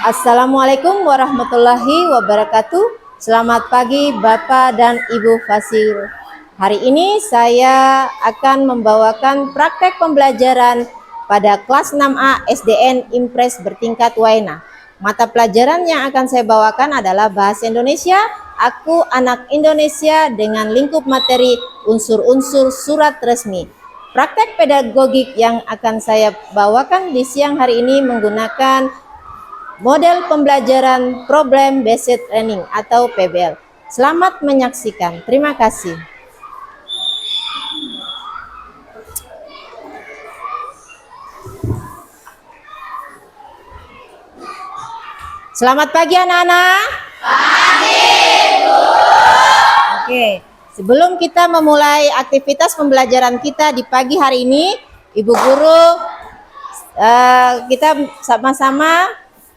Assalamualaikum warahmatullahi wabarakatuh. Selamat pagi Bapak dan Ibu Fasil. Hari ini saya akan membawakan praktek pembelajaran pada kelas 6A SDN Impres bertingkat Waena. Mata pelajaran yang akan saya bawakan adalah Bahasa Indonesia, Aku Anak Indonesia dengan lingkup materi unsur-unsur surat resmi. Praktek pedagogik yang akan saya bawakan di siang hari ini menggunakan model pembelajaran Problem Based Learning atau PBL. Selamat menyaksikan. Terima kasih. Selamat pagi anak-anak. Pagi, Bu. Oke, sebelum kita memulai aktivitas pembelajaran kita di pagi hari ini, Ibu Guru, kita sama-sama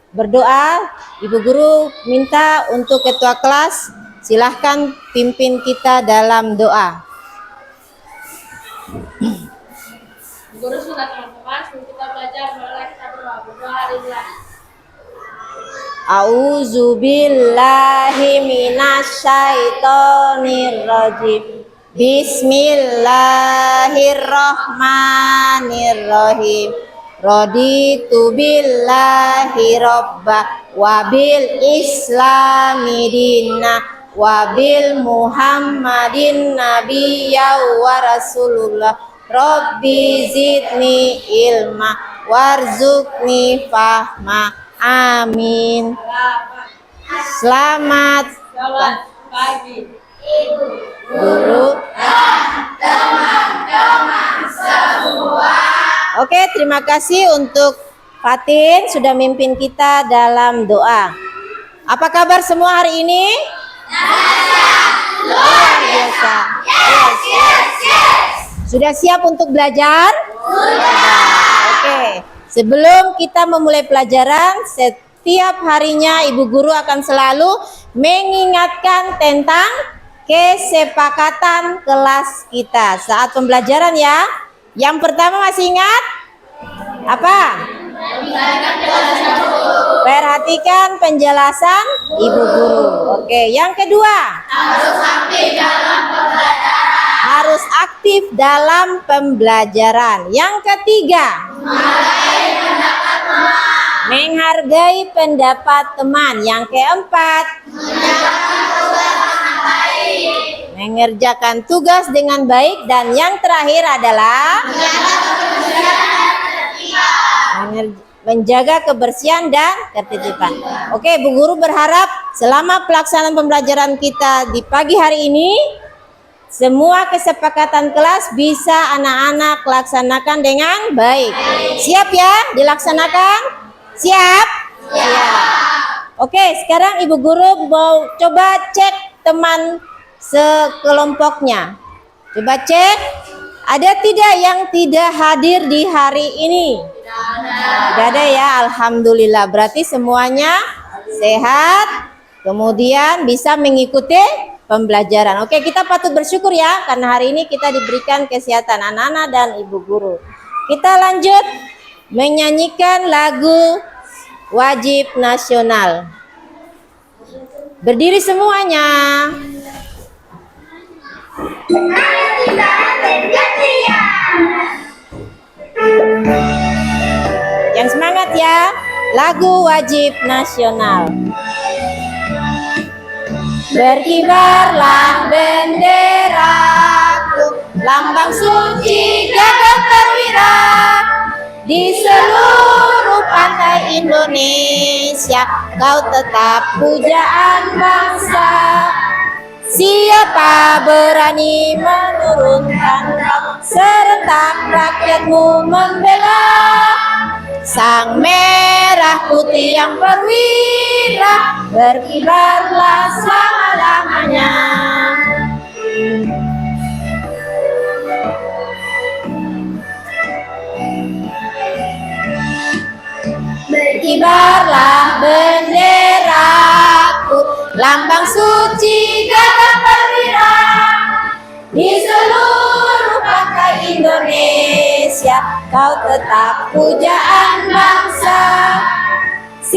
berdoa. Ibu Guru minta untuk ketua kelas, silahkan pimpin kita dalam doa. Guru sudah teman-teman, kita belajar mulai kita berdoa hari ini. A'udzubillahi minasyaitonirrajim. Bismillahirrahmanirrahim. Raditu billahi robba wabil islami dinna wabil muhammadin nabiyya wa rasulullah. Rabbi zidni ilma warzuqni fahma. Amin. Selamat pagi, Ibu Guru dan teman-teman semua. Oke, terima kasih untuk Fatin sudah mimpin kita dalam doa. Apa kabar semua hari ini? Luar biasa. Yes. Sudah siap untuk belajar? Sudah. Oke. Sebelum kita memulai pelajaran, setiap harinya Ibu Guru akan selalu mengingatkan tentang kesepakatan kelas kita saat pembelajaran ya. Yang pertama masih ingat? Apa? Perhatikan penjelasan Ibu Guru. Oke, yang kedua? Harus aktif dalam pembelajaran. Yang ketiga? Menghargai pendapat teman. Yang keempat? Mengerjakan tugas dengan baik. Dan yang terakhir adalah menjaga kebersihan dan ketertiban. Oke, Bu Guru berharap selama pelaksanaan pembelajaran kita di pagi hari ini, semua kesepakatan kelas bisa anak-anak laksanakan dengan baik. Siap ya dilaksanakan? Siap? Siap. Oke, sekarang Ibu Guru mau coba cek teman sekelompoknya. Coba cek, ada tidak yang tidak hadir di hari ini? Tidak ada ya, alhamdulillah. Berarti semuanya sehat, kemudian bisa mengikuti pembelajaran. Oke, kita patut bersyukur ya, karena hari ini kita diberikan kesehatan anak-anak dan Ibu Guru. Kita lanjut menyanyikan lagu wajib nasional. Berdiri semuanya. Yang semangat ya, lagu wajib nasional. Berkibarlah benderaku, lambang suci gagah perwira, di seluruh pantai Indonesia, kau tetap pujaan bangsa. Siapa berani menurunkan kau, serentak rakyatmu membela sang merah putih yang perwira, berkibarlah selama-lamanya. Berkibarlah benderaku, lambang suci gagah perwira, di seluruh pantai Indonesia, kau tetap pujaan bangsa.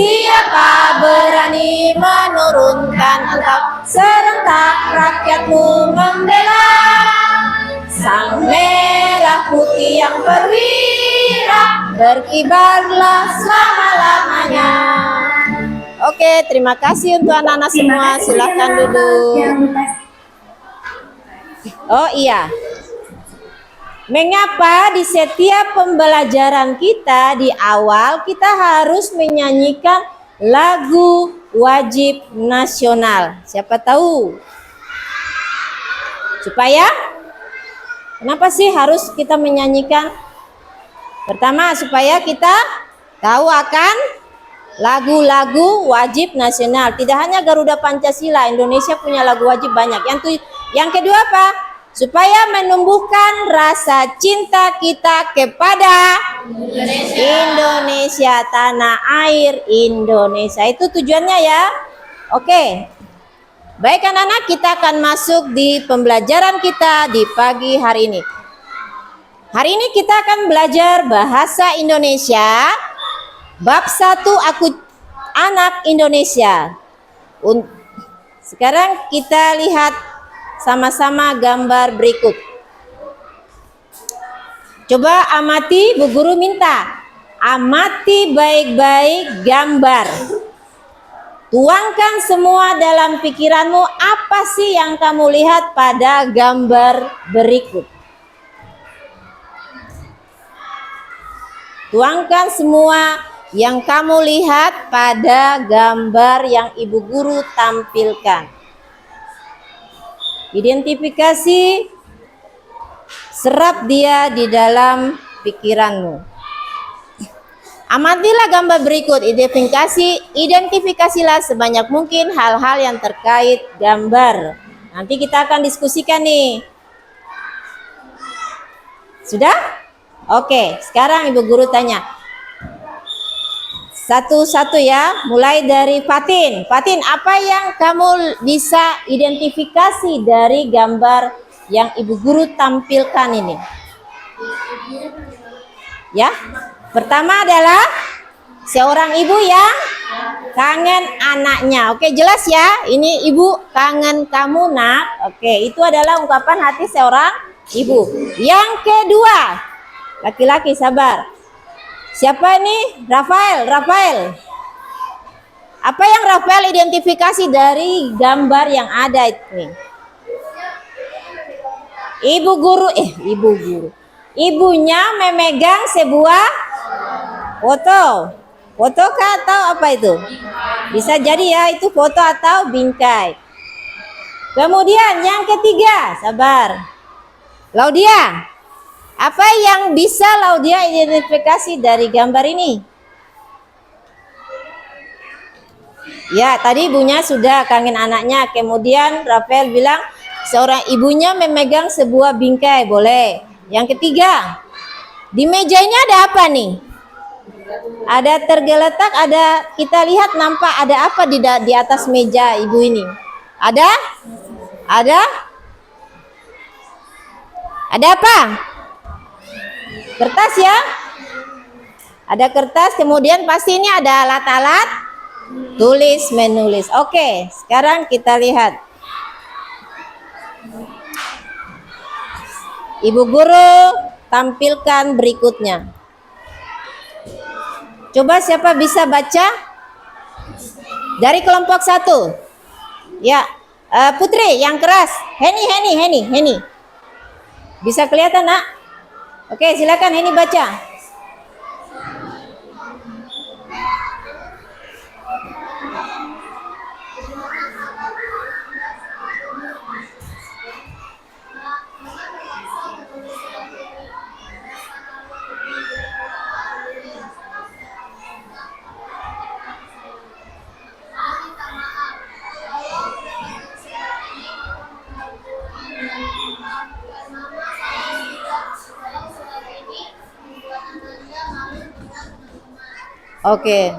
Siapa berani menurunkan engkau? Serentak rakyatmu membela sang merah putih yang perwira, berkibarlah selama-lamanya. Oke, terima kasih untuk anak-anak semua. Silakan duduk. Oh iya, mengapa di setiap pembelajaran kita di awal kita harus menyanyikan lagu wajib nasional? Siapa tahu? Supaya kenapa sih harus kita menyanyikan? Pertama, supaya kita tahu akan lagu-lagu wajib nasional. Tidak hanya Garuda Pancasila, Indonesia punya lagu wajib banyak. Yang kedua apa? Supaya menumbuhkan rasa cinta kita kepada Indonesia, tanah air Indonesia. Itu tujuannya ya. Oke. Baik anak-anak, kita akan masuk di pembelajaran kita di pagi hari ini. Hari ini kita akan belajar bahasa Indonesia bab 1 Aku Anak Indonesia. Sekarang kita lihat sama-sama gambar berikut. Coba amati, Bu Guru minta. Amati baik-baik gambar. Tuangkan semua dalam pikiranmu apa sih yang kamu lihat pada gambar berikut. Tuangkan semua yang kamu lihat pada gambar yang Ibu Guru tampilkan. Identifikasi, serap dia di dalam pikiranmu. Amatilah gambar berikut, identifikasilah sebanyak mungkin hal-hal yang terkait gambar. Nanti kita akan diskusikan nih. Sudah? Oke, sekarang Ibu Guru tanya. Satu-satu ya, mulai dari Fatin. Fatin, apa yang kamu bisa identifikasi dari gambar yang Ibu Guru tampilkan ini? Ya, pertama adalah seorang ibu yang kangen anaknya. Oke, jelas ya, ini ibu kangen kamu nak. Oke, itu adalah ungkapan hati seorang ibu. Yang kedua, laki-laki, sabar. Siapa ini? Rafael. Apa yang Rafael identifikasi dari gambar yang ada ini? Ibu guru. Ibunya memegang sebuah foto. Foto kah atau apa itu? Bisa jadi ya, itu foto atau bingkai. Kemudian yang ketiga, sabar. Laudia. Apa yang bisa Laudia identifikasi dari gambar ini? Ya, tadi ibunya sudah kangen anaknya. Kemudian Rafael bilang seorang ibunya memegang sebuah bingkai. Boleh. Yang ketiga, di meja ini ada apa nih? Ada tergeletak, ada, kita lihat nampak ada apa di atas meja ibu ini? Ada apa? Kertas ya? Ada kertas, kemudian pasti ini ada alat-alat tulis menulis. Oke, sekarang kita lihat. Ibu Guru tampilkan berikutnya. Coba siapa bisa baca? Dari kelompok 1. Ya, Putri yang keras. Heni. Bisa kelihatan nak? Oke, silakan Heni baca. Oke.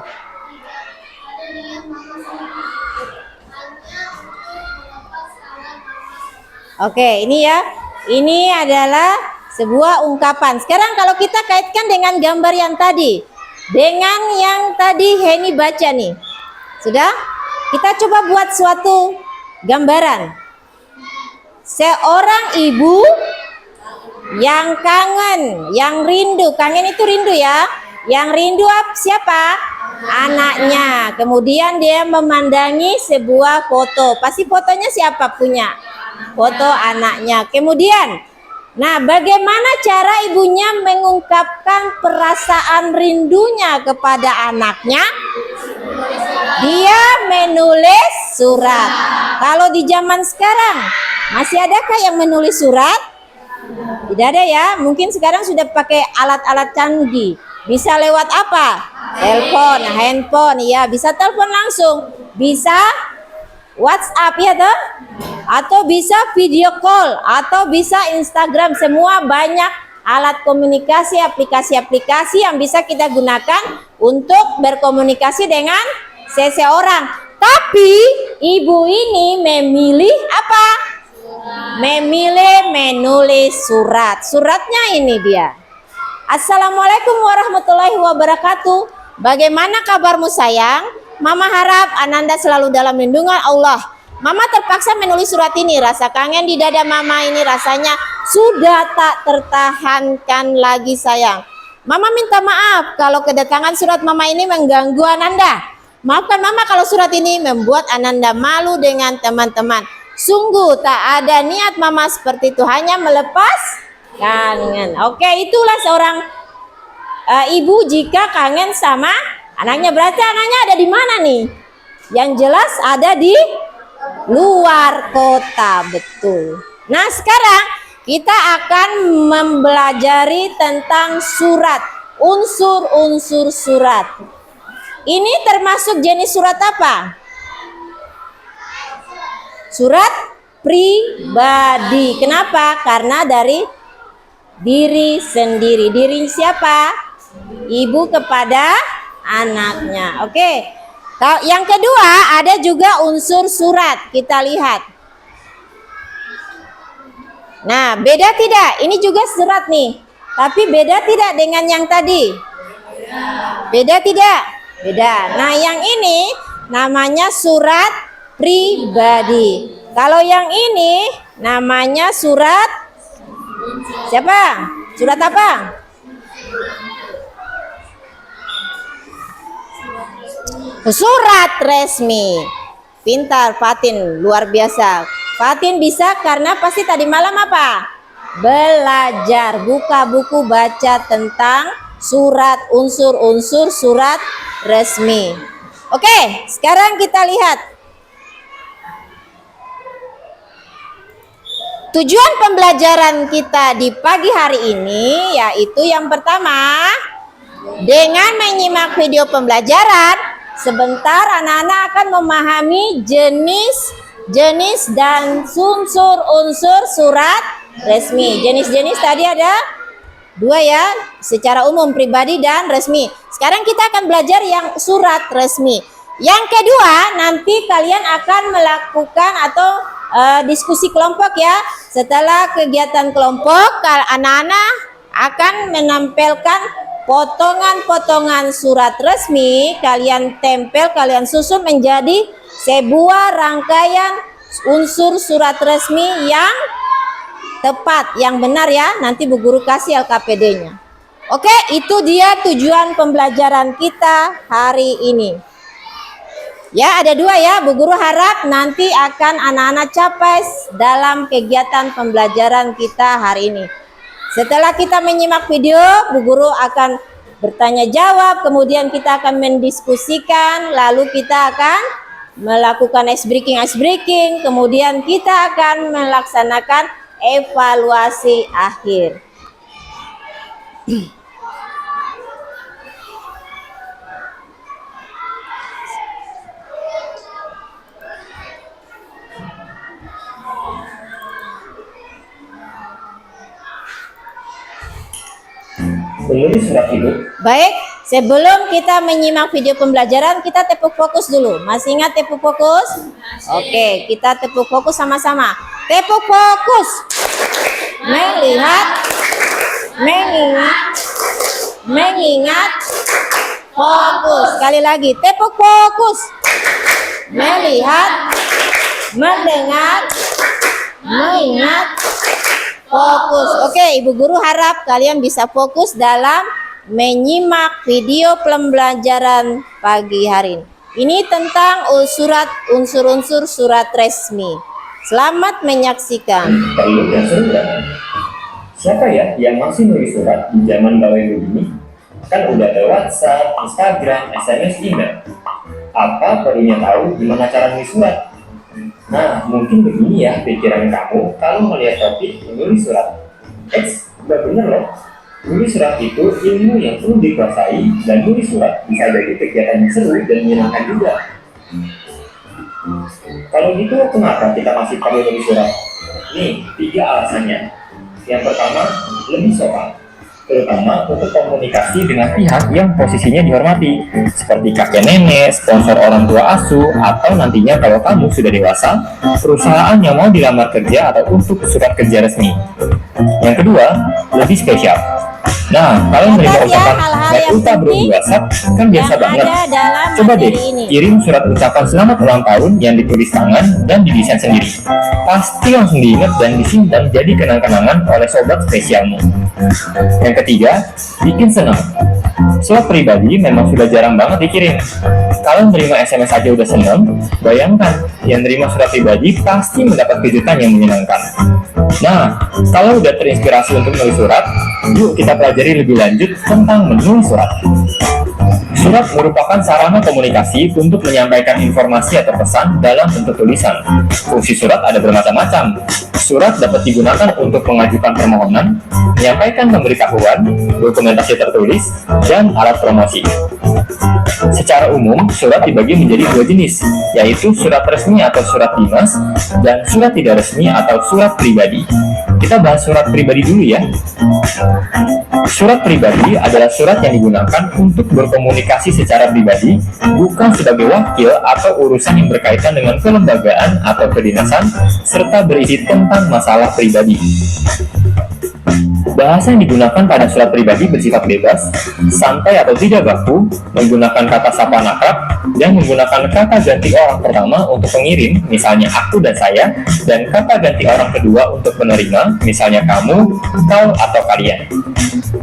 Oke, ini ya. Ini adalah sebuah ungkapan. Sekarang kalau kita kaitkan dengan gambar yang tadi. dengan yang tadi Heni baca nih. Sudah? Kita coba buat suatu gambaran. Seorang ibu yang kangen, yang rindu. Kangen itu rindu ya. Yang rindu siapa? Anaknya. Kemudian dia memandangi sebuah foto. Pasti fotonya siapa punya? Foto anaknya. Kemudian, nah bagaimana cara ibunya mengungkapkan perasaan rindunya kepada anaknya? Dia menulis surat. Kalau di zaman sekarang, masih adakah yang menulis surat? Tidak ada ya. Mungkin sekarang sudah pakai alat-alat canggih. Bisa lewat apa? Telepon, handphone, ya bisa telepon langsung, bisa WhatsApp ya toh, atau bisa video call, atau bisa Instagram. Semua banyak alat komunikasi, aplikasi-aplikasi yang bisa kita gunakan untuk berkomunikasi dengan seseorang. Tapi ibu ini memilih apa? Memilih menulis surat. Suratnya ini dia. Assalamualaikum warahmatullahi wabarakatuh. Bagaimana kabarmu sayang? Mama harap Ananda selalu dalam lindungan Allah. Mama terpaksa menulis surat ini. Rasa kangen di dada mama ini rasanya sudah tak tertahankan lagi sayang. Mama minta maaf kalau kedatangan surat mama ini mengganggu Ananda. Maafkan mama kalau surat ini membuat Ananda malu dengan teman-teman. Sungguh tak ada niat mama seperti itu, hanya melepas kangen. Oke, itulah seorang ibu jika kangen sama anaknya. Berarti anaknya ada di mana nih? Yang jelas ada di luar kota, betul. Nah, sekarang kita akan mempelajari tentang surat, unsur-unsur surat. Ini termasuk jenis surat apa? Surat pribadi. Kenapa? Karena dari diri sendiri. Diri siapa? Ibu kepada anaknya. Oke. Yang kedua ada juga unsur surat. Kita lihat. Nah, beda tidak? Ini juga surat nih. Tapi beda tidak dengan yang tadi? Beda tidak? Beda. Nah, yang ini namanya surat pribadi. Kalau yang ini namanya surat siapa? Surat apa? Surat resmi. Pintar Fatin, luar biasa. Fatin bisa karena pasti tadi malam apa? Belajar, buka buku baca tentang surat, unsur-unsur surat resmi. Oke, sekarang kita lihat. Tujuan pembelajaran kita di pagi hari ini yaitu yang pertama, dengan menyimak video pembelajaran, sebentar anak-anak akan memahami jenis dan unsur-unsur surat resmi. Jenis-jenis tadi ada dua ya, secara umum pribadi dan resmi. Sekarang kita akan belajar yang surat resmi. Yang kedua, nanti kalian akan melakukan atau diskusi kelompok ya. Setelah kegiatan kelompok, anak-anak akan menampilkan potongan-potongan surat resmi. Kalian tempel, kalian susun menjadi sebuah rangkaian unsur surat resmi yang tepat, yang benar ya. Nanti Bu Guru kasih LKPD-nya. Oke, itu dia tujuan pembelajaran kita hari ini. Ya, ada dua ya. Bu Guru harap nanti akan anak-anak capai dalam kegiatan pembelajaran kita hari ini. Setelah kita menyimak video, Bu Guru akan bertanya jawab, kemudian kita akan mendiskusikan, lalu kita akan melakukan ice breaking, kemudian kita akan melaksanakan evaluasi akhir. Menulis surat hidup. Baik, sebelum kita menyimak video pembelajaran, kita tepuk fokus dulu. Masih ingat tepuk fokus? Oke, kita tepuk fokus sama-sama. Tepuk fokus. Melihat, mengingat, fokus. Sekali lagi, tepuk fokus. Melihat, mendengar, mengingat, fokus. Oke, Ibu Guru harap kalian bisa fokus dalam menyimak video pembelajaran pagi hari ini. Ini tentang unsur-unsur surat resmi. Selamat menyaksikan. Perlu dan seru kan? Siapa ya yang masih nulis surat di zaman bawel begini? Kan udah ada WhatsApp, Instagram, SMS, email. Apa perlunya tahu gimana cara nulis surat? Nah, mungkin begini ya pikiran kamu kalau melihat topik menulis surat. Udah bener loh. Nulis surat itu ilmu yang perlu dikuasai, dan nulis surat bisa jadi kegiatan yang seru dan menyenangkan juga. Kalau gitu, kenapa kita masih perlu nulis surat? Nih, 3 alasannya. Yang pertama, lebih sopan, terutama untuk komunikasi dengan pihak yang posisinya dihormati, seperti kakek nenek, sponsor orang tua asuh, atau nantinya kalau kamu sudah dewasa, perusahaan yang mau dilamar kerja atau untuk surat kerja resmi. Yang kedua, lebih spesial. Nah, kalau menerima Catat ya, ucapan hal-hal Mbak yang Uta bro di penting WhatsApp kan biasa yang banget. ada dalam Coba deh materi ini. kirim surat ucapan selamat ulang tahun yang ditulis tangan dan didesain sendiri. Pasti langsung diingat dan disimpan jadi kenang-kenangan oleh sobat spesialmu. Yang ketiga, bikin senang. Surat pribadi memang sudah jarang banget dikirim. Kalau menerima SMS aja udah senang, bayangkan yang menerima surat pribadi pasti mendapat kejutan yang menyenangkan. Nah, kalau udah terinspirasi untuk menulis surat, yuk kita pelajari lebih lanjut tentang menulis surat. Surat merupakan sarana komunikasi untuk menyampaikan informasi atau pesan dalam bentuk tulisan. Fungsi surat ada bermacam-macam. Surat dapat digunakan untuk mengajukan permohonan, menyampaikan pemberitahuan, dokumentasi tertulis, dan alat promosi. Secara umum, surat dibagi menjadi 2 jenis, yaitu surat resmi atau surat dinas, dan surat tidak resmi atau surat pribadi. Kita bahas surat pribadi dulu ya. Surat pribadi adalah surat yang digunakan untuk berkomunikasi secara pribadi, bukan sebagai wakil atau urusan yang berkaitan dengan kelembagaan atau kedinasan, serta berisi tentang masalah pribadi. Bahasa yang digunakan pada surat pribadi bersifat bebas, santai atau tidak baku, menggunakan kata sapaan akrab, dan menggunakan kata ganti orang pertama untuk pengirim, misalnya aku dan saya, dan kata ganti orang kedua untuk penerima, misalnya kamu, kau, atau kalian.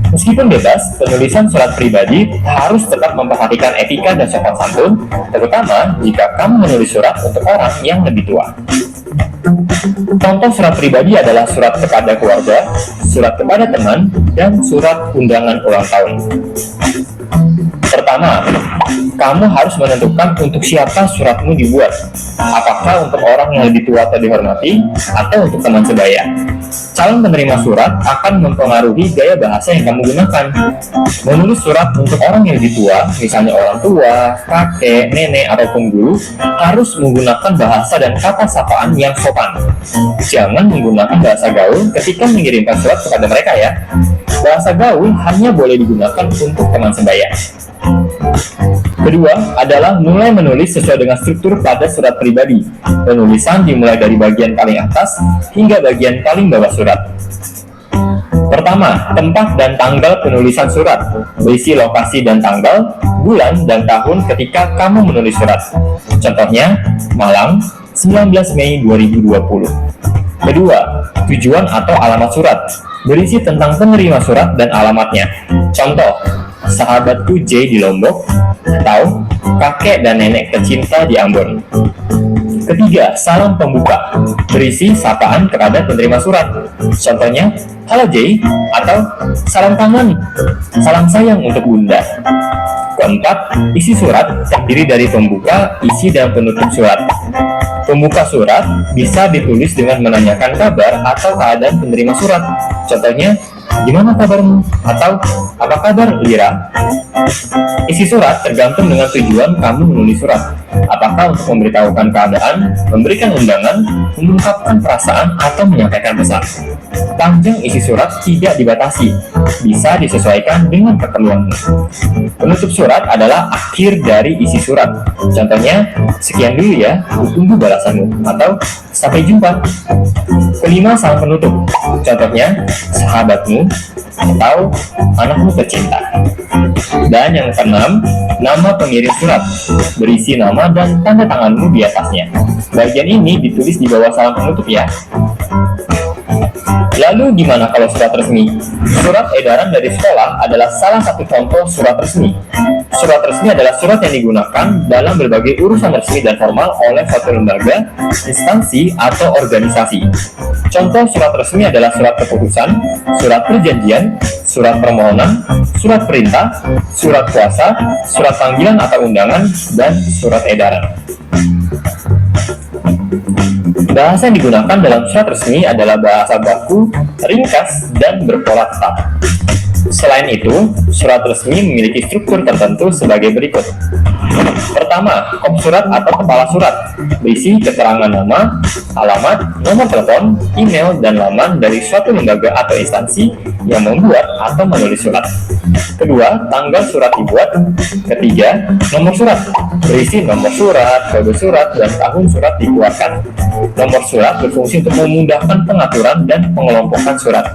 Meskipun bebas, penulisan surat pribadi harus tetap memperhatikan etika dan sopan santun, terutama jika kamu menulis surat untuk orang yang lebih tua. Contoh surat pribadi adalah surat kepada keluarga, surat kepada teman, dan surat undangan ulang tahun. Pertama, kamu harus menentukan untuk siapa suratmu dibuat. Apakah untuk orang yang lebih tua atau dihormati, atau untuk teman sebaya. Calon penerima surat akan mempengaruhi gaya bahasa yang kamu gunakan. Menulis surat untuk orang yang lebih tua, misalnya orang tua, kakek, nenek, ataupun guru, harus menggunakan bahasa dan kata sapaan yang sopan. Jangan menggunakan bahasa gaul ketika mengirimkan surat kepada mereka ya. Bahasa gaul hanya boleh digunakan untuk teman sebaya. Kedua adalah mulai menulis sesuai dengan struktur pada surat pribadi. Penulisan dimulai dari bagian paling atas hingga bagian paling bawah surat. Pertama, tempat dan tanggal penulisan surat. Berisi lokasi dan tanggal, bulan dan tahun ketika kamu menulis surat. Contohnya, Malang, 19 Mei 2020. Kedua, tujuan atau alamat surat. Berisi tentang penerima surat dan alamatnya. Contoh, sahabatku J di Lombok, atau kakek dan nenek tercinta di Ambon. Ketiga, salam pembuka. Berisi sapaan kepada penerima surat. Contohnya, halo J, atau salam tangan, salam sayang untuk bunda. Keempat, isi surat terdiri dari pembuka, isi, dan penutup surat. Pembuka surat bisa ditulis dengan menanyakan kabar atau keadaan penerima surat. Contohnya, gimana kabarmu? Atau, apa kabar Lira? Isi surat tergantung dengan tujuan kamu menulis surat. Apakah untuk memberitahukan keadaan, memberikan undangan, mengungkapkan perasaan, atau menyampaikan pesan. Panjang isi surat tidak dibatasi, bisa disesuaikan dengan keperluanmu. Penutup surat adalah akhir dari isi surat. Contohnya, sekian dulu ya, tunggu balasanmu, atau sampai jumpa. Kelima, salam penutup. Contohnya, sahabatmu, atau anakmu tercinta. Dan yang keenam, nama pengirim surat, berisi nama dan tanda tanganmu di atasnya. Bagian ini ditulis di bawah salam penutup ya. Lalu gimana kalau surat resmi? Surat edaran dari sekolah adalah salah satu contoh surat resmi. Surat resmi adalah surat yang digunakan dalam berbagai urusan resmi dan formal oleh suatu lembaga, instansi, atau organisasi. Contoh surat resmi adalah surat keputusan, surat perjanjian, surat permohonan, surat perintah, surat kuasa, surat panggilan atau undangan, dan surat edaran. Bahasa yang digunakan dalam surat resmi adalah bahasa baku, ringkas, dan berpola tetap. Selain itu, surat resmi memiliki struktur tertentu sebagai berikut. Pertama, kop surat atau kepala surat, berisi keterangan nama, alamat, nomor telepon, email, dan laman dari suatu lembaga atau instansi yang membuat atau menulis surat. Kedua, tanggal surat dibuat. Ketiga, nomor surat, berisi nomor surat, kode surat, dan tahun surat dikeluarkan. Nomor surat berfungsi untuk memudahkan pengaturan dan pengelompokan surat.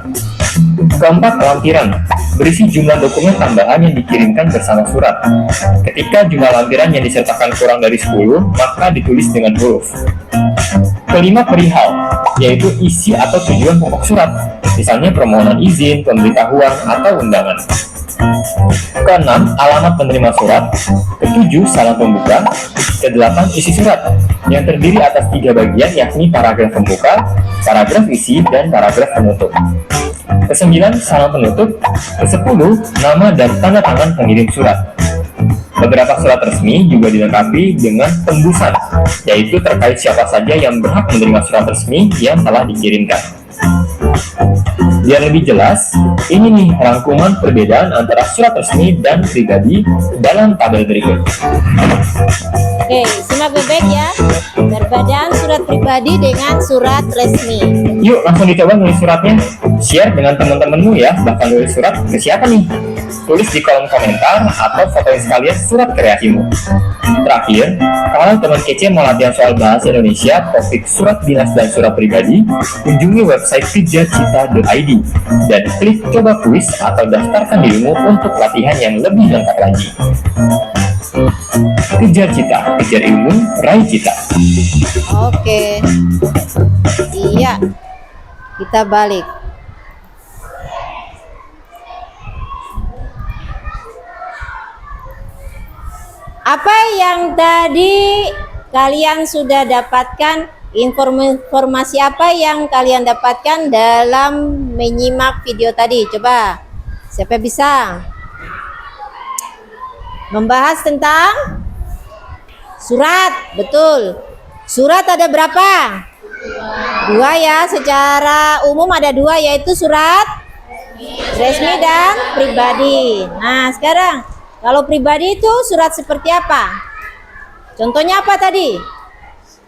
Keempat, lampiran, berisi jumlah dokumen tambahan yang dikirimkan bersama surat. Ketika jumlah lampiran yang disertakan kurang dari 10, maka ditulis dengan huruf. Kelima, perihal, yaitu isi atau tujuan pokok surat, misalnya permohonan izin, pemberitahuan, atau undangan. Keenam, alamat penerima surat. Ketujuh, salam pembuka. Kedelapan, isi surat, yang terdiri atas 3 bagian, yakni paragraf pembuka, paragraf isi, dan paragraf penutup. Kesembilan, salam penutup. Kesepuluh, nama dan tanda tangan pengirim surat. Beberapa surat resmi juga dilengkapi dengan tembusan, yaitu terkait siapa saja yang berhak menerima surat resmi yang telah dikirimkan. Biar lebih jelas, ini nih rangkuman perbedaan antara surat resmi dan pribadi dalam tabel berikut. Oke, simak baik-baik ya. Perbedaan surat pribadi dengan surat resmi. Yuk langsung dicoba nulis suratnya. Share dengan teman-temanmu ya, bahkan nulis surat ke siapa nih? Tulis di kolom komentar atau fotoin sekalian surat kreasimu. Terakhir, kalau teman kece mau latihan soal bahasa Indonesia, topik surat dinas dan surat pribadi, kunjungi website kejarcita.id dan klik coba kuis atau daftarkan dirimu untuk latihan yang lebih lengkap lagi. Kejar cita, kejar ilmu, raih cita. Oke. Iya. Kita balik. Apa yang tadi kalian sudah dapatkan? Informasi apa yang kalian dapatkan dalam menyimak video tadi? Coba, siapa bisa membahas tentang surat? Betul. Surat ada berapa? 2 ya, secara umum ada 2, yaitu surat resmi dan pribadi. Nah, sekarang kalau pribadi itu surat seperti apa? Contohnya apa tadi?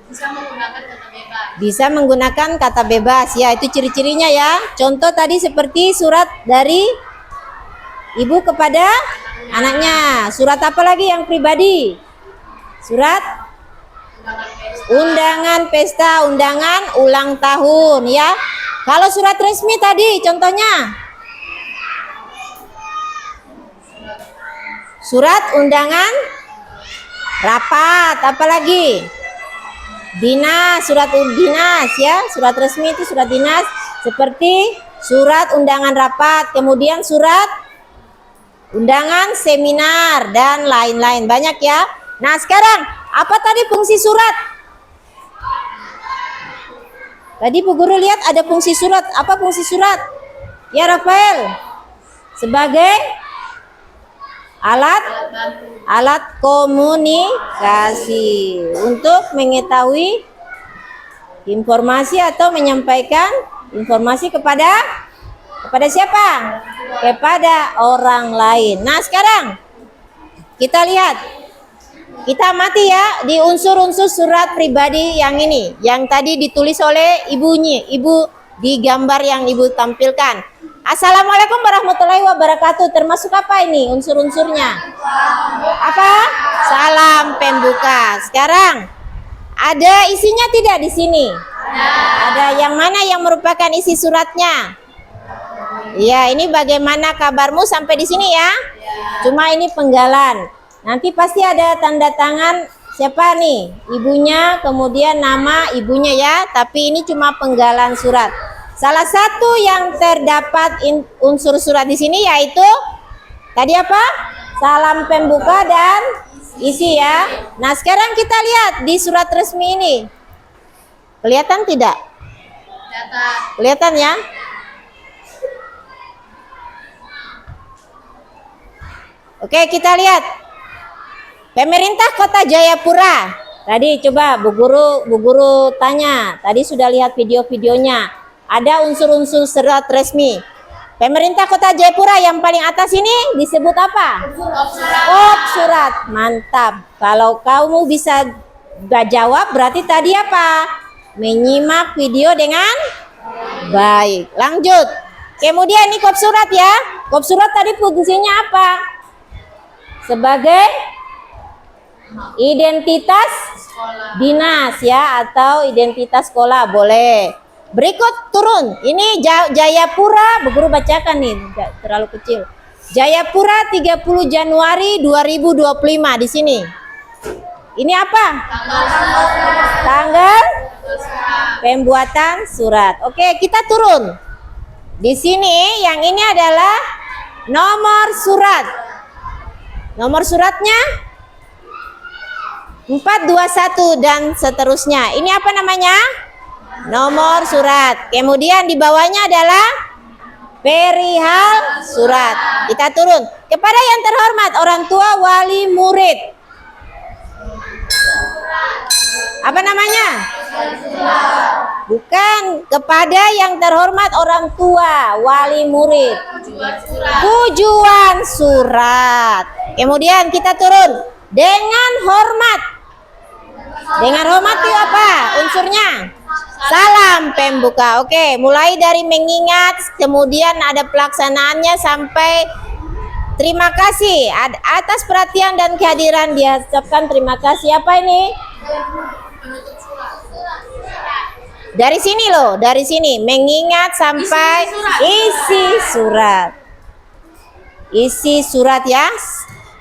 Bisa menggunakan kata bebas. Bisa menggunakan kata bebas, ya itu ciri-cirinya ya. Contoh tadi seperti surat dari ibu kepada anaknya. Surat apa lagi yang pribadi? Surat undangan pesta, undangan ulang tahun ya. Kalau surat resmi tadi contohnya surat undangan rapat, apa lagi? Dinas, surat dinas ya. Surat resmi itu surat dinas, seperti surat undangan rapat, kemudian surat undangan seminar dan lain-lain, banyak ya. Nah, sekarang apa tadi fungsi surat? Tadi Bu Guru lihat ada fungsi surat. Apa fungsi surat? Ya, Rafael. Sebagai alat komunikasi untuk mengetahui informasi atau menyampaikan informasi kepada siapa? Kepada orang lain. Nah, sekarang kita lihat, kita amati ya di unsur-unsur surat pribadi yang ini, yang tadi ditulis oleh ibunya, ibu di gambar yang ibu tampilkan. Assalamualaikum warahmatullahi wabarakatuh. Termasuk apa ini unsur-unsurnya? Apa? Salam pembuka. Sekarang ada isinya tidak di sini? Ada yang mana yang merupakan isi suratnya? Iya, ini bagaimana kabarmu sampai di sini ya? Cuma ini penggalan. Nanti pasti ada tanda tangan siapa nih? Ibunya, kemudian nama ibunya ya. Tapi ini cuma penggalan surat. Salah satu yang terdapat unsur surat di sini yaitu tadi apa? Salam pembuka dan isi ya. Nah, sekarang kita lihat di surat resmi ini. Kelihatan tidak? Kelihatan ya? Oke, kita lihat. Pemerintah Kota Jayapura. Tadi coba Bu Guru tanya. Tadi sudah lihat video-videonya. Ada unsur-unsur surat resmi. Pemerintah Kota Jayapura yang paling atas ini disebut apa? Kop surat. Mantap. Kalau kamu bisa jawab berarti tadi apa? Menyimak video dengan baik. Lanjut. Kemudian ini kop surat ya. Kop surat tadi fungsinya apa? Sebagai identitas dinas ya, atau identitas sekolah boleh. Berikut turun. Ini Jayapura, Bu Guru bacakan nih, tidak terlalu kecil. Jayapura 30 Januari 2025 di sini. Ini apa? Tanggal pembuatan surat. Oke, kita turun. Di sini yang ini adalah nomor surat. Nomor suratnya 421 dan seterusnya. Ini apa namanya? Nomor surat. Kemudian di bawahnya adalah perihal surat. Kita turun. Kepada yang terhormat orang tua wali murid. Apa namanya? Bukan, kepada yang terhormat orang tua wali murid. Tujuan surat. Kemudian kita turun. Dengan hormat. Dengan hormat itu apa unsurnya? Salam pembuka. Oke, mulai dari mengingat, kemudian ada pelaksanaannya sampai terima kasih atas perhatian dan kehadiran. Diucapkan terima kasih. Apa ini? Dari sini loh, dari sini mengingat sampai isi surat. Isi surat ya.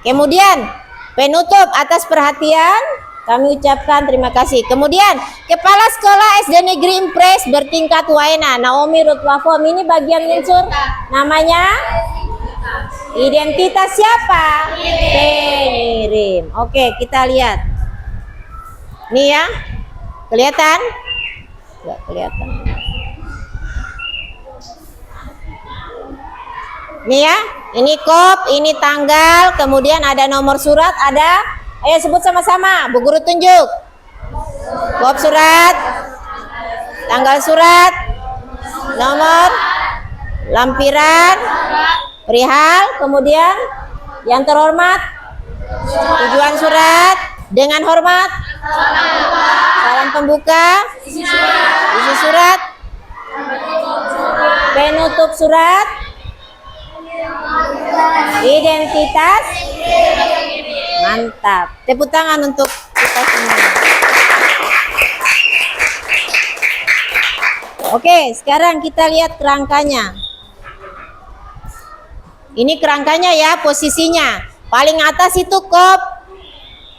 Kemudian penutup atas perhatian kami ucapkan terima kasih. Kemudian Kepala Sekolah SD Negeri Impres bertingkat Waena Naomi Rutwafom, ini bagian unsur namanya identitas siapa? Pengirim. Oke, kita lihat. Nih ya. Kelihatan? Enggak kelihatan. Nih ya, ini kop, ini tanggal, kemudian ada nomor surat, ada, ayo sebut sama-sama, Bu Guru tunjuk. Kop surat, tanggal surat, nomor, lampiran, perihal, kemudian yang terhormat, tujuan surat, dengan hormat, salam pembuka, isi surat, penutup surat, identitas. Mantap. Tepuk tangan untuk kita semua. Oke, sekarang kita lihat kerangkanya. Ini kerangkanya ya, posisinya. Paling atas itu kop.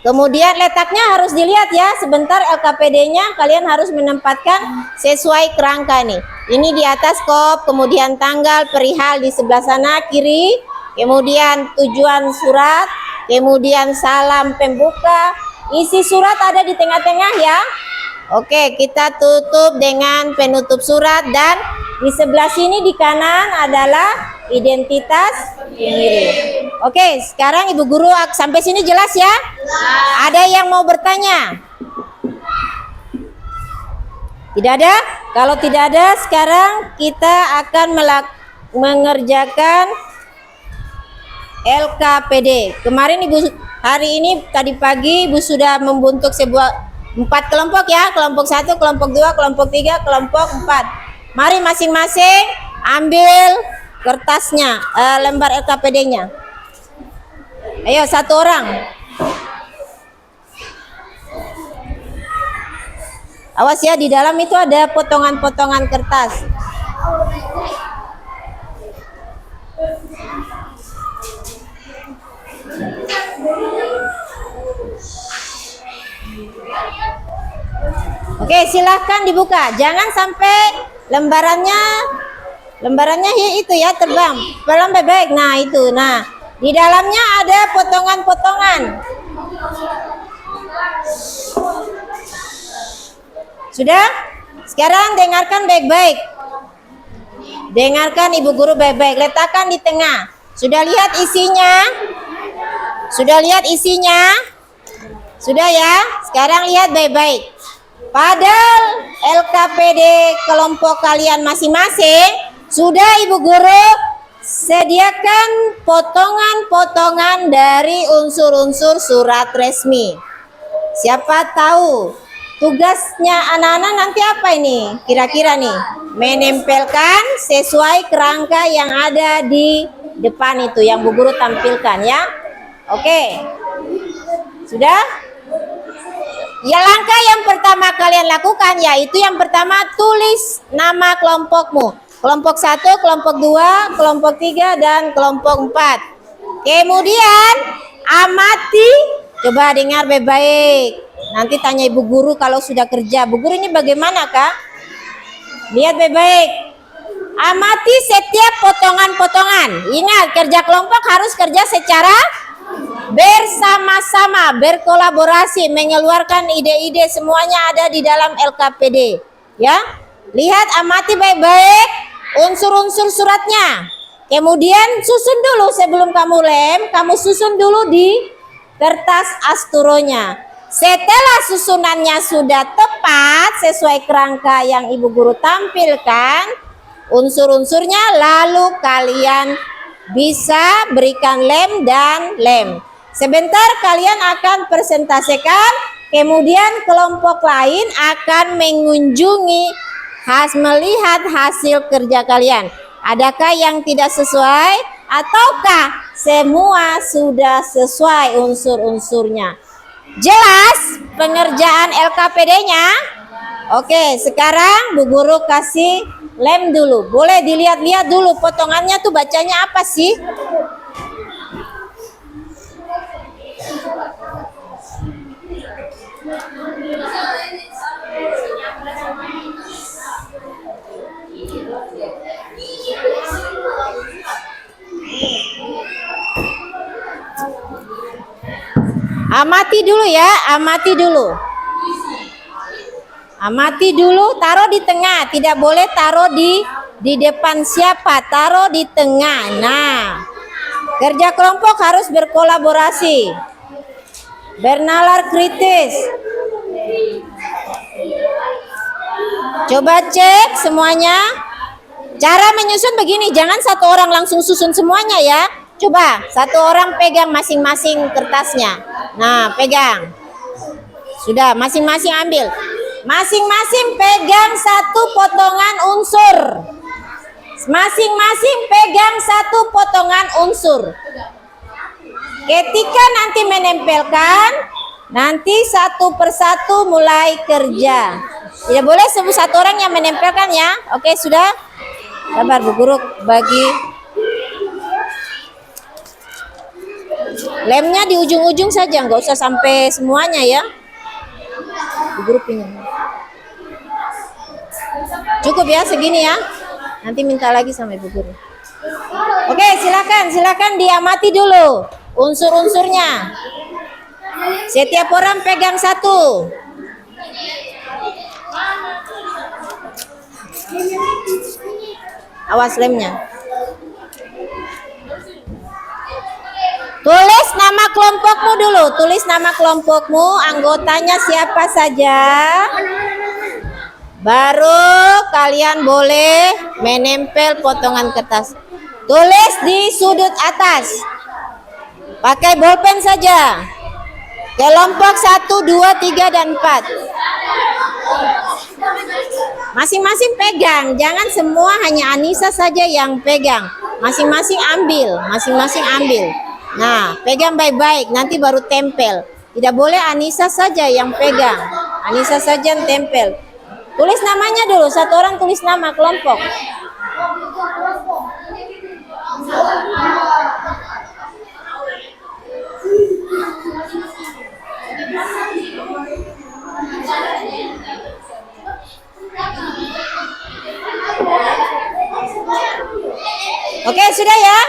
Kemudian letaknya harus dilihat ya. Sebentar LKPD-nya kalian harus menempatkan sesuai kerangka nih. Ini di atas kop, kemudian tanggal, perihal di sebelah sana kiri, kemudian tujuan surat, kemudian salam pembuka, isi surat ada di tengah-tengah ya. Oke, kita tutup dengan penutup surat dan di sebelah sini di kanan adalah identitas pengirim. Oke, sekarang Ibu Guru sampai sini jelas ya? Ada yang mau bertanya? Tidak ada? Kalau tidak ada, sekarang kita akan mengerjakan LKPD. Kemarin Ibu, hari ini tadi pagi Ibu sudah membentuk sebuah 4 kelompok ya. Kelompok 1, kelompok 2, kelompok 3, kelompok 4. Mari masing-masing ambil kertasnya, lembar LKPD-nya. Ayo, satu orang. Awas ya, di dalam itu ada potongan-potongan kertas. Oke, silahkan dibuka. Jangan sampai lembarannya itu ya terbang. Pelan baik. Nah, itu. Nah, di dalamnya ada potongan-potongan. Sudah? Sekarang dengarkan baik-baik. Dengarkan Ibu Guru baik-baik. Letakkan di tengah. Sudah lihat isinya? Sudah lihat isinya? Sudah ya? Sekarang lihat baik-baik. Pada LKPD kelompok kalian masing-masing, sudah Ibu Guru sediakan potongan-potongan dari unsur-unsur surat resmi. Siapa tahu tugasnya anak-anak nanti apa ini? Kira-kira nih, menempelkan sesuai kerangka yang ada di depan itu yang Bu Guru tampilkan ya. Oke. Sudah? Ya, langkah yang pertama kalian lakukan yaitu yang pertama tulis nama kelompokmu. Kelompok 1, kelompok 2, kelompok 3 dan kelompok 4. Kemudian amati, coba dengar baik-baik. Nanti tanya Ibu Guru kalau sudah kerja. Bu Guru ini bagaimana, Kak? Lihat baik-baik. Amati setiap potongan-potongan. Ingat, kerja kelompok harus kerja secara bersama-sama, berkolaborasi, mengeluarkan ide-ide, semuanya ada di dalam LKPD. Ya, lihat, amati baik-baik unsur-unsur suratnya. Kemudian susun dulu sebelum kamu lem, kamu susun dulu di kertas asturonya. Setelah susunannya sudah tepat sesuai kerangka yang Ibu Guru tampilkan, unsur-unsurnya, lalu kalian bisa berikan lem dan lem. Sebentar kalian akan presentasikan, kemudian kelompok lain akan mengunjungi, melihat hasil kerja kalian. Adakah yang tidak sesuai ataukah semua sudah sesuai unsur-unsurnya? Jelas pengerjaan LKPD-nya? Oke, sekarang Bu Guru kasih lem dulu. Boleh dilihat-lihat dulu potongannya tuh bacanya apa sih? Amati dulu ya, amati dulu. Amati dulu, taruh di tengah, tidak boleh taruh di depan siapa, taruh di tengah. Nah, kerja kelompok harus berkolaborasi, bernalar kritis. Coba cek semuanya. Cara menyusun begini, jangan satu orang langsung susun semuanya ya. Coba satu orang pegang masing-masing kertasnya. Nah, pegang. Sudah, masing-masing ambil. Masing-masing pegang satu potongan unsur. Masing-masing pegang satu potongan unsur. Ketika nanti menempelkan, nanti satu persatu mulai kerja. Tidak boleh satu orang yang menempelkan ya. Oke, sudah? Sabar Bu Guru bagi. Lemnya di ujung-ujung saja, nggak usah sampai semuanya ya. Bu Guru pinjam. Cukup ya segini ya. Nanti minta lagi sama Ibu Guru. Oke, silakan diamati dulu unsur-unsurnya. Setiap orang pegang satu. Awas lemnya. Tulis nama kelompokmu dulu. Tulis nama kelompokmu, anggotanya siapa saja. Baru kalian boleh menempel potongan kertas. Tulis di sudut atas. Pakai bolpen saja. Kelompok 1, 2, 3, dan 4. Masing-masing pegang. Jangan semua hanya Anissa saja yang pegang. Masing-masing ambil. Nah, pegang baik-baik. Nanti baru tempel. Tidak boleh Anissa saja yang pegang. Anissa saja yang tempel. Tulis namanya dulu, satu orang tulis nama kelompok. sudah ya?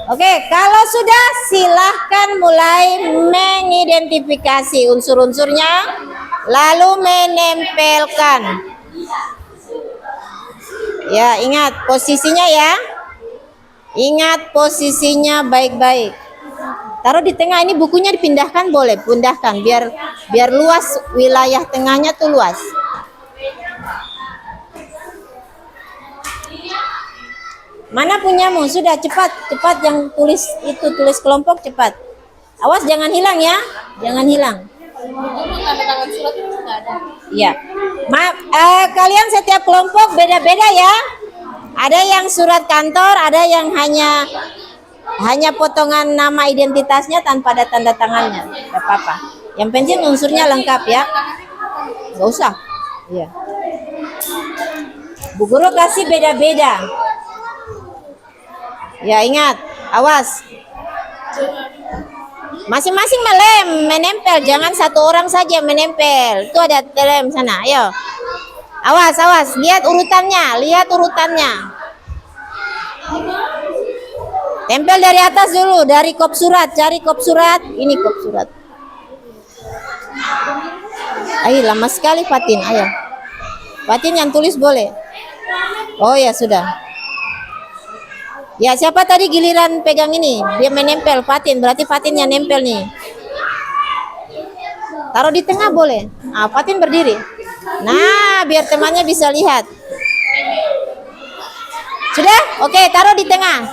Oke, kalau sudah silahkan mulai mengidentifikasi unsur-unsurnya, lalu menempelkan. Ya, ingat posisinya ya. Ingat posisinya baik-baik. Taruh di tengah, ini bukunya dipindahkan boleh, pindahkan biar luas, wilayah tengahnya tuh luas. Mana punyamu? Sudah, cepat yang tulis itu, tulis kelompok cepat. Awas jangan hilang ya, jangan hilang. Tanda tangan surat itu nggak ada. Ya, maaf, kalian setiap kelompok beda-beda ya. Ada yang surat kantor, ada yang hanya potongan nama identitasnya tanpa ada tanda tangannya. Tidak apa-apa. Yang penting unsurnya lengkap ya. Gak usah. Iya. Bu guru kasih beda-beda. Ya ingat, awas. Masing-masing menempel, jangan satu orang saja menempel. Itu ada lem sana, ayo. Awas, lihat urutannya. Tempel dari atas dulu, dari kop surat, cari kop surat. Ini kop surat. Ayo, lama sekali Fatin, ayo. Fatin yang tulis boleh. Oh ya sudah. Ya, siapa tadi giliran pegang ini? Dia menempel, Fatin. Berarti Fatin yang nempel nih. Taruh di tengah boleh. Ah, Fatin berdiri. Nah, biar temannya bisa lihat. Sudah? Oke, taruh di tengah.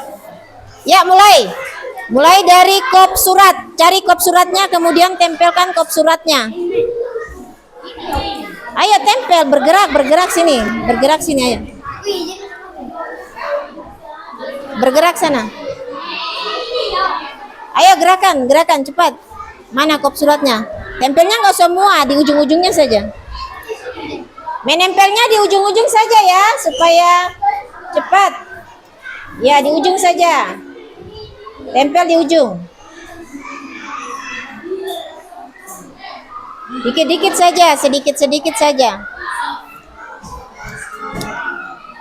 Ya, mulai. Mulai dari kop surat. Cari kop suratnya, kemudian tempelkan kop suratnya. Ayo tempel, bergerak sini. Bergerak sini, ayo. Bergerak sana. Ayo gerakan cepat. Mana kop suratnya? Tempelnya nggak semua, di ujung-ujungnya saja. Menempelnya di ujung-ujung saja ya, supaya cepat. Ya, di ujung saja. Tempel di ujung. Dikit-dikit saja, sedikit-sedikit saja.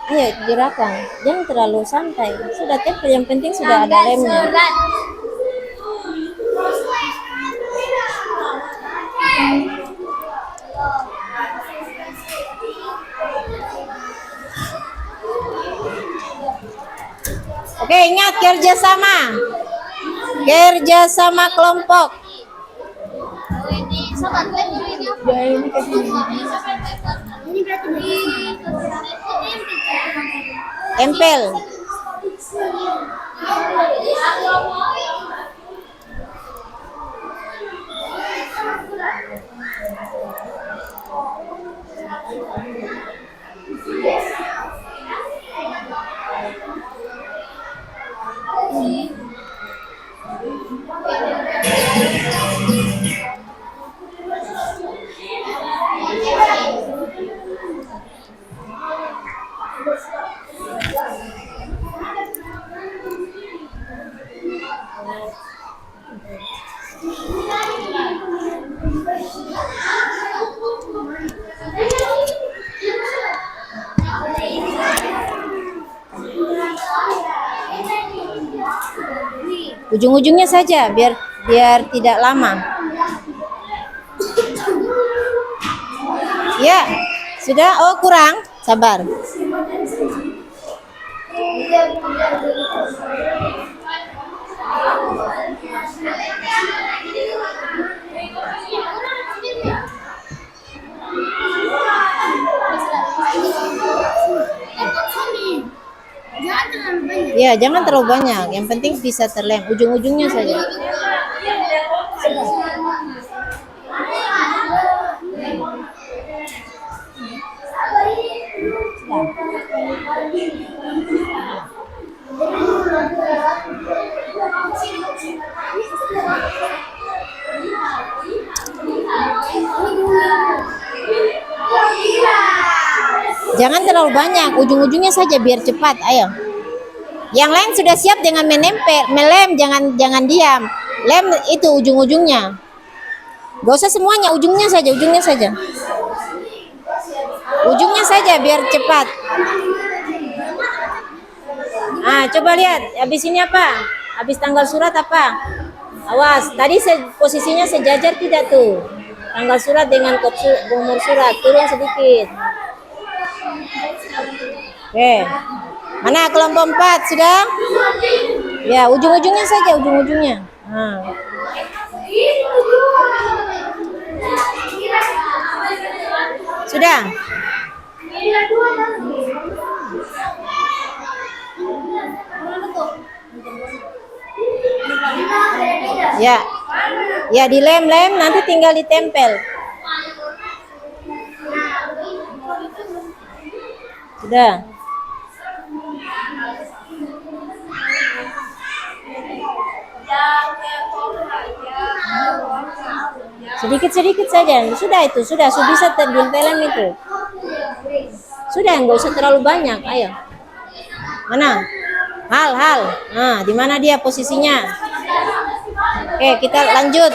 Ayo gerakan, jangan terlalu santai. Sudah tempel, yang penting sudah ada lemnya. Oke, ingat kerjasama kelompok. Tempel. Ujung-ujungnya saja biar tidak lama. Ya, sudah. Oh, kurang. Sabar. Ya, jangan terlalu banyak. Yang penting bisa terlem. Ujung-ujungnya saja. Jangan terlalu banyak. Ujung-ujungnya saja biar cepat. Ayo. Yang lain sudah siap dengan melem, jangan diam. Lem itu ujung-ujungnya. Gak usah semuanya, ujungnya saja. Ujungnya saja biar cepat. Coba lihat. Habis ini apa? Habis tanggal surat apa? Awas. Tadi posisinya sejajar tidak tuh? Tanggal surat dengan nomor surat. Turun sedikit. Oke. Mana kelompok 4 sudah? Ya, ujung-ujungnya saja, ujung-ujungnya. Nah. Sudah? Ya. Ya, dilem-lem nanti tinggal ditempel. Sudah. Sedikit-sedikit saja. Sudah itu, sudah bisa ditempelin itu. Sudah, nggak usah terlalu banyak. Ayo. Mana? Hal. Nah, di mana dia posisinya? Oke, kita lanjut.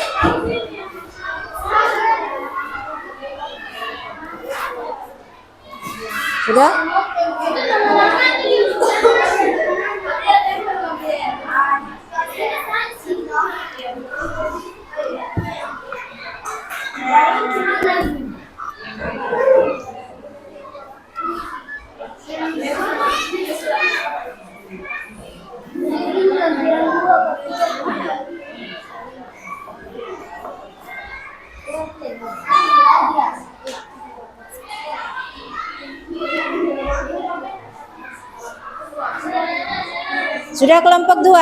Sudah? Sudah kelompok 2?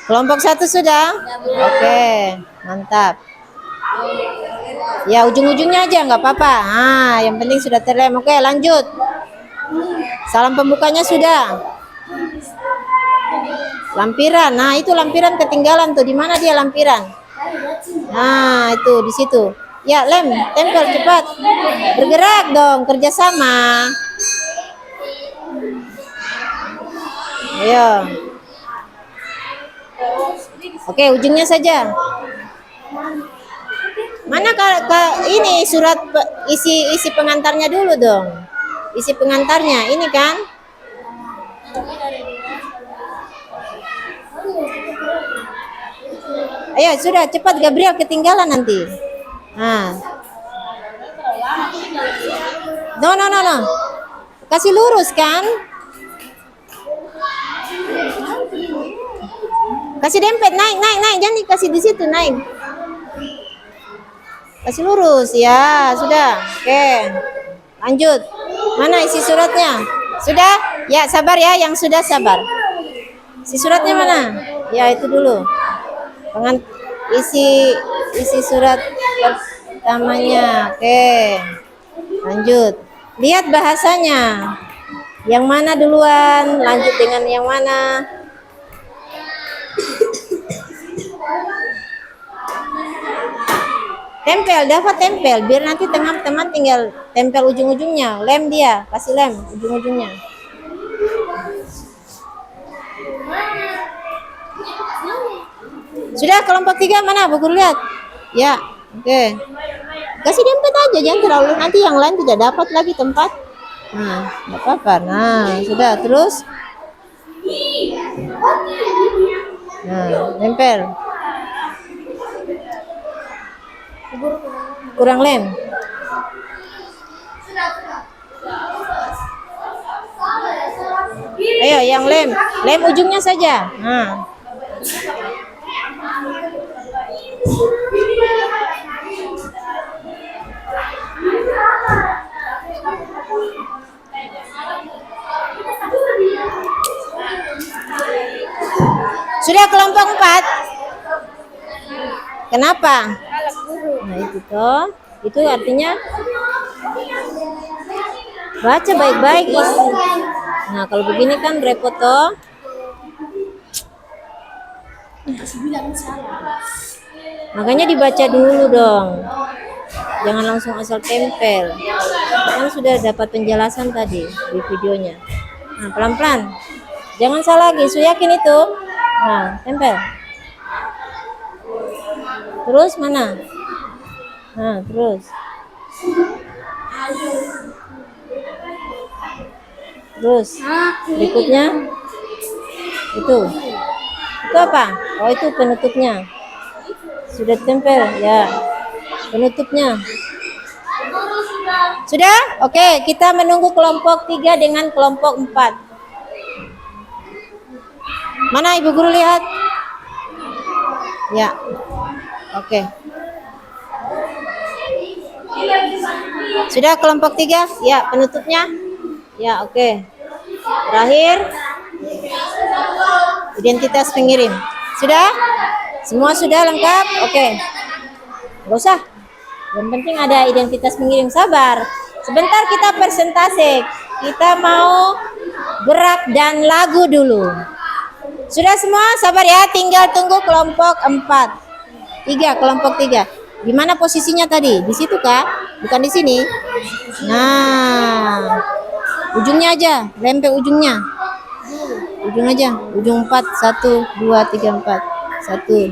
Kelompok 1 sudah? Oke, mantap. Ya, ujung-ujungnya aja nggak apa-apa. Yang penting sudah terlem. Oke, lanjut. Salam pembukanya sudah. Lampiran. Nah, itu lampiran ketinggalan tuh. Di mana dia lampiran? Nah, itu di situ. Ya, lem, tempel cepat. Bergerak dong, kerjasama. Ayo. Oke, ujungnya saja. Mana ini surat isi pengantarnya dulu dong. Isi pengantarnya ini kan? Ayo sudah cepat Gabriel, ketinggalan nanti. Nah. No. Kasih lurus kan? Kasih dempet, naik. Jangan dikasih di situ, naik. Kasih lurus, ya sudah. Oke, lanjut. Mana isi suratnya? Sudah? Ya sabar ya, yang sudah sabar. Isi suratnya mana? Ya itu dulu. Isi surat pertamanya. Oke, lanjut. Lihat bahasanya. Yang mana duluan? Lanjut dengan yang mana? Tempel, dapat tempel. Biar nanti teman-teman tinggal tempel ujung-ujungnya. Lem dia, kasih lem ujung-ujungnya. Sudah kelompok 3 mana? Bu Guru lihat. Ya, oke. Kasih dempet aja, jangan terlalu, nanti yang lain tidak dapat lagi tempat. Nah, nggak apa-apa. Nah, sudah terus. Nah, tempel. Kurang lem. Ayo yang lem ujungnya saja. Nah. Sudah kelompok 4. Kenapa? Nah itu toh, itu artinya baca baik-baik isi. Nah kalau begini kan repot toh. Makanya dibaca dulu dong, jangan langsung asal tempel. Kan sudah dapat penjelasan tadi di videonya. Nah pelan-pelan, jangan salah lagi, yakin itu. Nah tempel. Terus mana? Nah terus. Terus berikutnya itu apa? Oh, itu penutupnya. Sudah tempel ya. Penutupnya. Sudah? Oke, kita menunggu kelompok 3 dengan kelompok 4. Mana Ibu Guru lihat? Ya. Oke. Sudah kelompok 3? Ya, penutupnya? Ya, oke. Terakhir identitas pengirim. Sudah? Semua sudah lengkap? Oke. Enggak usah. Yang penting ada identitas pengirim. Sabar. Sebentar kita presentasi. Kita mau gerak dan lagu dulu. Sudah semua? Sabar ya. Tinggal tunggu kelompok 4. 3, kelompok 3. Di mana posisinya tadi? Di situ kah? Bukan di sini. Nah. Ujungnya aja. Lempel ujungnya. Ujung aja. Ujung 4. 1, 2, 3, 4. 1.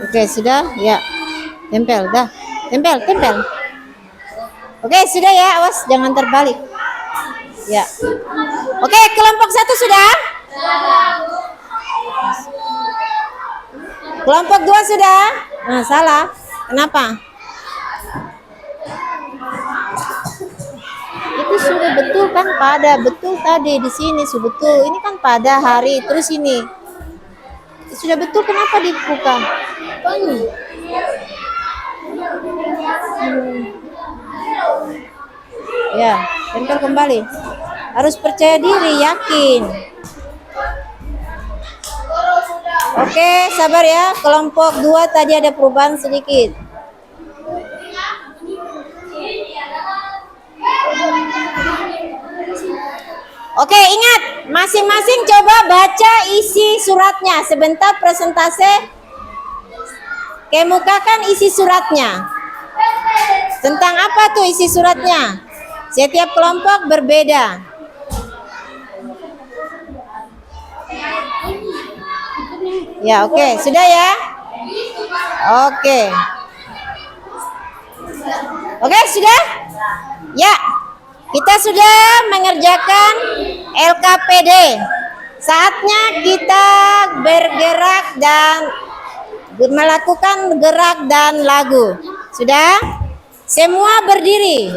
Oke, sudah? Ya. Tempel, dah. Tempel. Oke, sudah ya. Awas jangan terbalik. Ya. Oke, kelompok 1 sudah? Kelompok 2 sudah? Nah, salah. Kenapa? Itu sudah betul kan pada betul tadi di sini sudah betul. Ini kan pada hari terus ini. Sudah betul kenapa dibuka? Ya, tempel kembali. Harus percaya diri, yakin. Oke, sabar ya. Kelompok 2 tadi ada perubahan sedikit. Oke, ingat, masing-masing coba baca isi suratnya. Sebentar presentasi, kemukakan isi suratnya. Tentang apa tuh isi suratnya? Setiap kelompok berbeda. Ya, oke, sudah ya? Oke. Oke, sudah? Ya. Kita sudah mengerjakan LKPD. Saatnya kita bergerak dan melakukan gerak dan lagu. Sudah? Semua berdiri.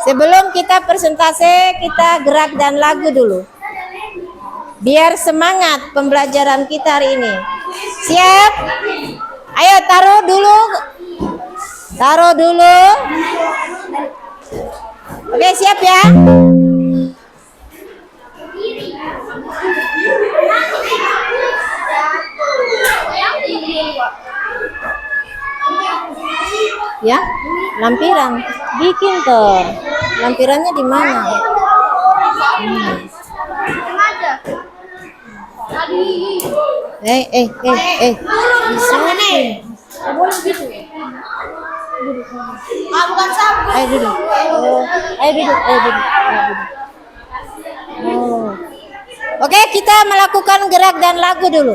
Sebelum kita presentasi, kita gerak dan lagu dulu. Biar semangat pembelajaran kita hari ini. Siap? Ayo taruh dulu. Taruh dulu. Oke, siap ya? Ya, lampiran. Bikin tuh. Lampirannya di mana? Di sini. Bukan sabun. Ayo duduk. Ayo duduk. Oh. Oke, kita melakukan gerak dan lagu dulu.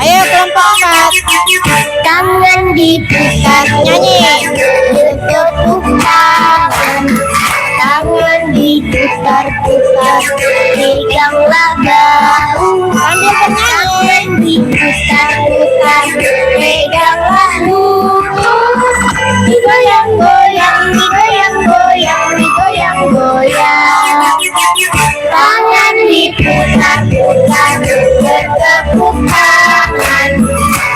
Ayo kelompok 4. Tangan diputar, nyanyi. Tepuk tangan. Tangan diputar-putar, peganglah bahu. Sambil bernyanyi. Diputar-putar, peganglah lutut. Digoyang-goyang, digoyang-goyang, digoyang-goyang. Tangan diputar-putar, bertepuk tangan.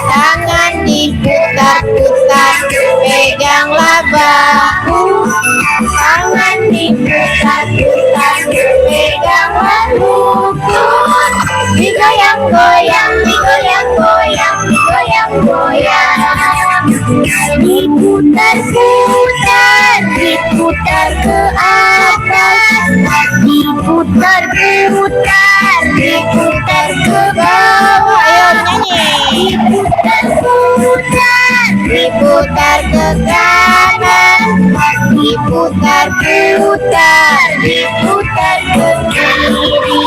Tangan diputar-putar, peganglah bahu. Tangan diputar-putar, peganglah lutut. Digoyang-goyang, digoyang-goyang, digoyang-goyang. Diputar-putar, diputar ke atas, diputar-putar, diputar ke bawah. Ayo nyanyi. Diputar-putar, diputar ke kanan, diputar-putar, diputar ke kiri.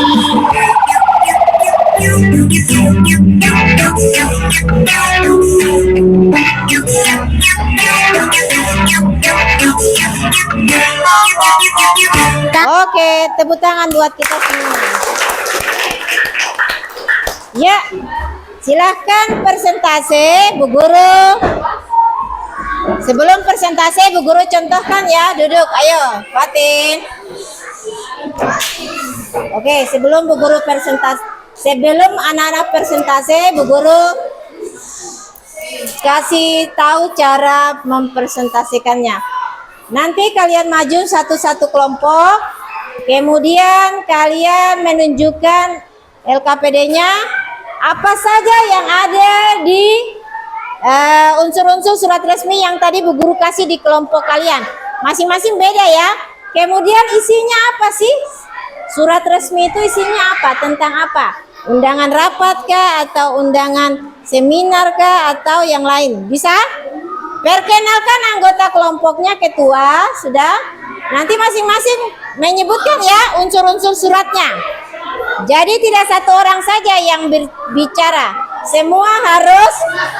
Oke, tepuk tangan buat kita semua. Ya, silahkan persentase Bu Guru. Sebelum persentase Bu Guru contohkan ya, duduk. Ayo, Fatin. Oke, sebelum Bu Guru persentase, sebelum anak-anak persentase, Bu Guru kasih tahu cara mempresentasikannya. Nanti kalian maju satu-satu kelompok, kemudian kalian menunjukkan LKPD-nya, apa saja yang ada di unsur-unsur surat resmi yang tadi Bu Guru kasih di kelompok kalian. Masing-masing beda ya. Kemudian isinya apa sih? Surat resmi itu isinya apa? Tentang apa? Undangan rapat kah? Atau undangan seminar kah? Atau yang lain? Bisa? Perkenalkan anggota kelompoknya, ketua, sudah. Nanti masing-masing menyebutkan ya unsur-unsur suratnya. Jadi tidak satu orang saja yang berbicara. Semua harus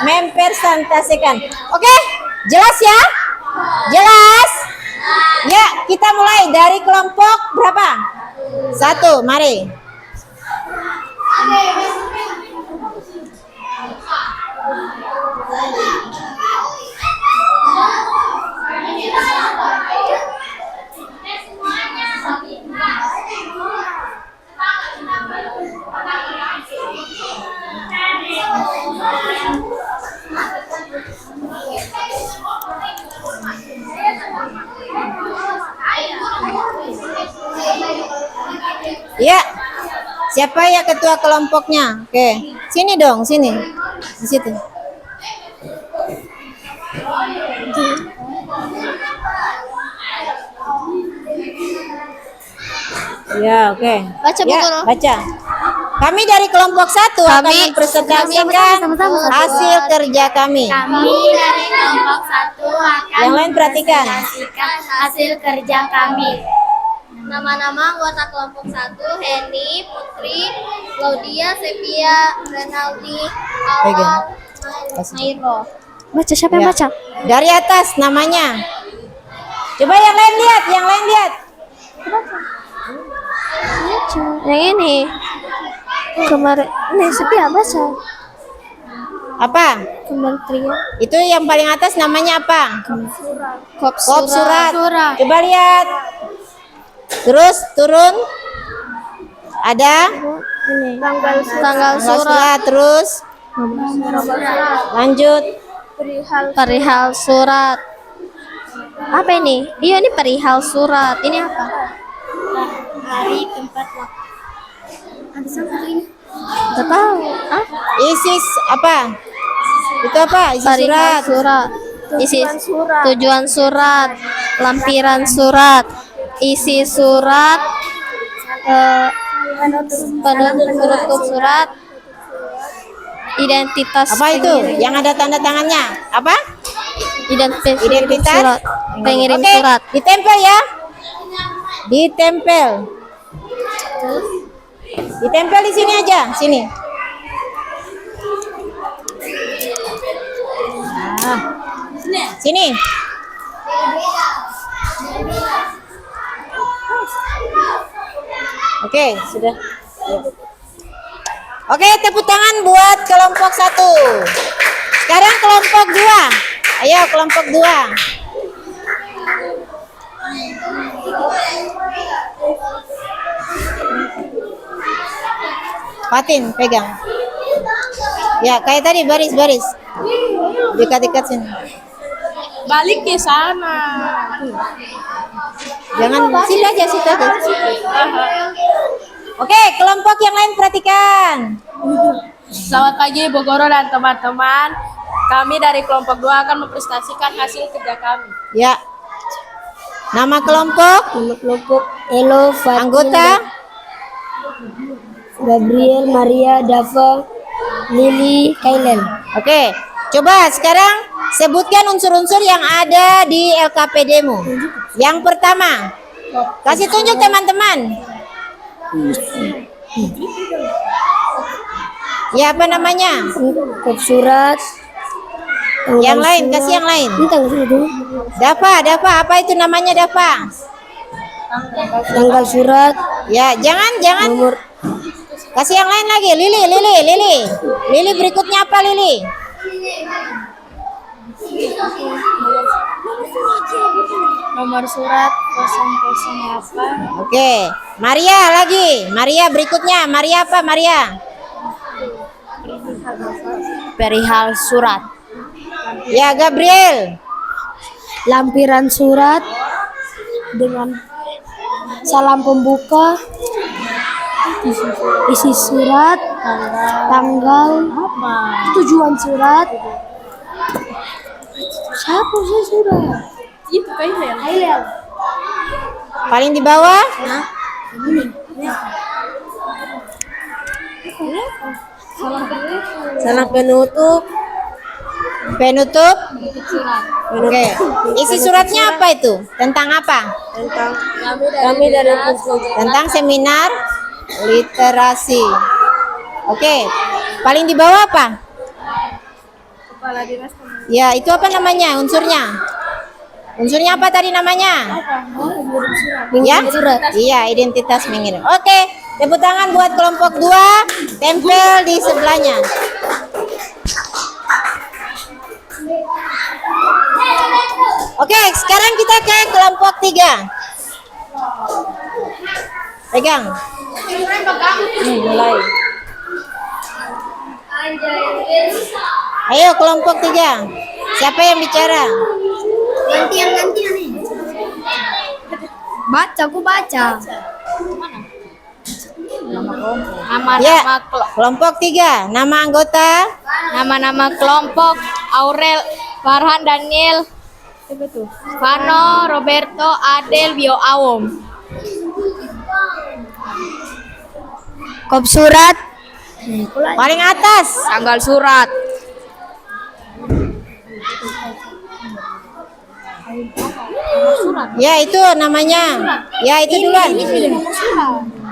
mempresentasikan. Oke? Jelas ya? Jelas? Ya, kita mulai dari kelompok berapa? 1, mari. Ya, siapa ya ketua kelompoknya? Oke, sini dong, sini, di situ. Ya, oke. Baca, Bu Ya, Guru. baca. Kami dari kelompok 1 akan mempresentasikan hasil kerja kami. Kami dari kelompok 1 akan Yang lain perhatikan. mempresentasikan hasil kerja kami. Nama-nama anggota kelompok 1: Heni, Putri, Claudia, Sepia, Renaldi, Awal, Mairo. Baca, siapa yang Ya. baca? Dari atas namanya. Coba yang lain lihat, yang lain lihat. Yang ini. Kemarin ini Sepia baca. Apa? Kementerian Itu yang paling atas namanya apa? Kop Kop surat. Surat. Coba lihat. Terus turun. Ada Tanggal tanggal surat. Terus lanjut. perihal surat. Apa ini? Iya, ini perihal surat. Ini apa? Hari, tempat, waktu. Nggak tahu. Ah? Isi apa? Itu apa? Isi Perihal surat. surat. Isi tujuan surat, lampiran surat, isi surat, penutup surat, identitas Apa itu? Yang ada tanda tangannya? Apa? identitas Identitas. surat, pengirim Oke, surat. ditempel ya. Ditempel. Ditempel di sini aja, sini. Nah, sini. Oke, sudah. Oke, tepuk tangan buat kelompok 1. Sekarang kelompok 2. Ayo kelompok 2. Fatin, pegang. Ya, kayak tadi baris-baris. Dekat-dekat sini. Balik ke sana. Jangan situ aja, situ aja. Oke, kelompok yang lain perhatikan. Selamat pagi Bu Guru dan teman-teman. Kami dari kelompok 2 akan mempresentasikan hasil kerja kami. Ya. Nama kelompok, Elo, Fatin, anggota, Gabriel, Maria, Dava, Lili, Kailen. oke. Coba sekarang sebutkan unsur-unsur yang ada di LKPD-mu. Yang pertama, kasih tunjuk teman-teman. Ya, apa namanya? Kop surat. Yang lain, kasih yang lain. Ini tanggal surat dulu. Dapa, apa itu namanya Dapa? Tanggal surat. Ya, jangan. Nomor. Kasih yang lain lagi. Lili. Lili berikutnya apa Lili? Nomor surat 008. Oke. Maria lagi. Maria berikutnya. Maria apa Maria? Perihal surat. Ya, Gabriel. Lampiran surat dengan salam pembuka, isi surat, tanggal, tujuan surat. Siapa sih surat? Itu kayaknya. Paling di bawah? Salam penutup. Penutup? Oke. Isi suratnya apa itu? Tentang apa? Tentang kami dari Tentang seminar literasi. Oke. Paling di bawah apa? Kepala Dinas Ya, itu apa namanya? Unsurnya? Unsurnya apa tadi namanya? Ya? Iya, identitas mengirim. Oke, tepuk tangan buat kelompok 2, tempel di sebelahnya. Oke, sekarang kita ke kelompok 3. Pegang. Mulai. Ayo kelompok 3. Siapa yang bicara? gantian nih. Baca, aku baca. Ya, kelompok 3. Nama anggota? Nama-nama kelompok Aurel, Farhan, Daniel, Vano, Roberto, Adel, Bio, Awom. Kop surat. Paling atas. Tanggal surat. Ya, itu namanya. Ya, itu duluan.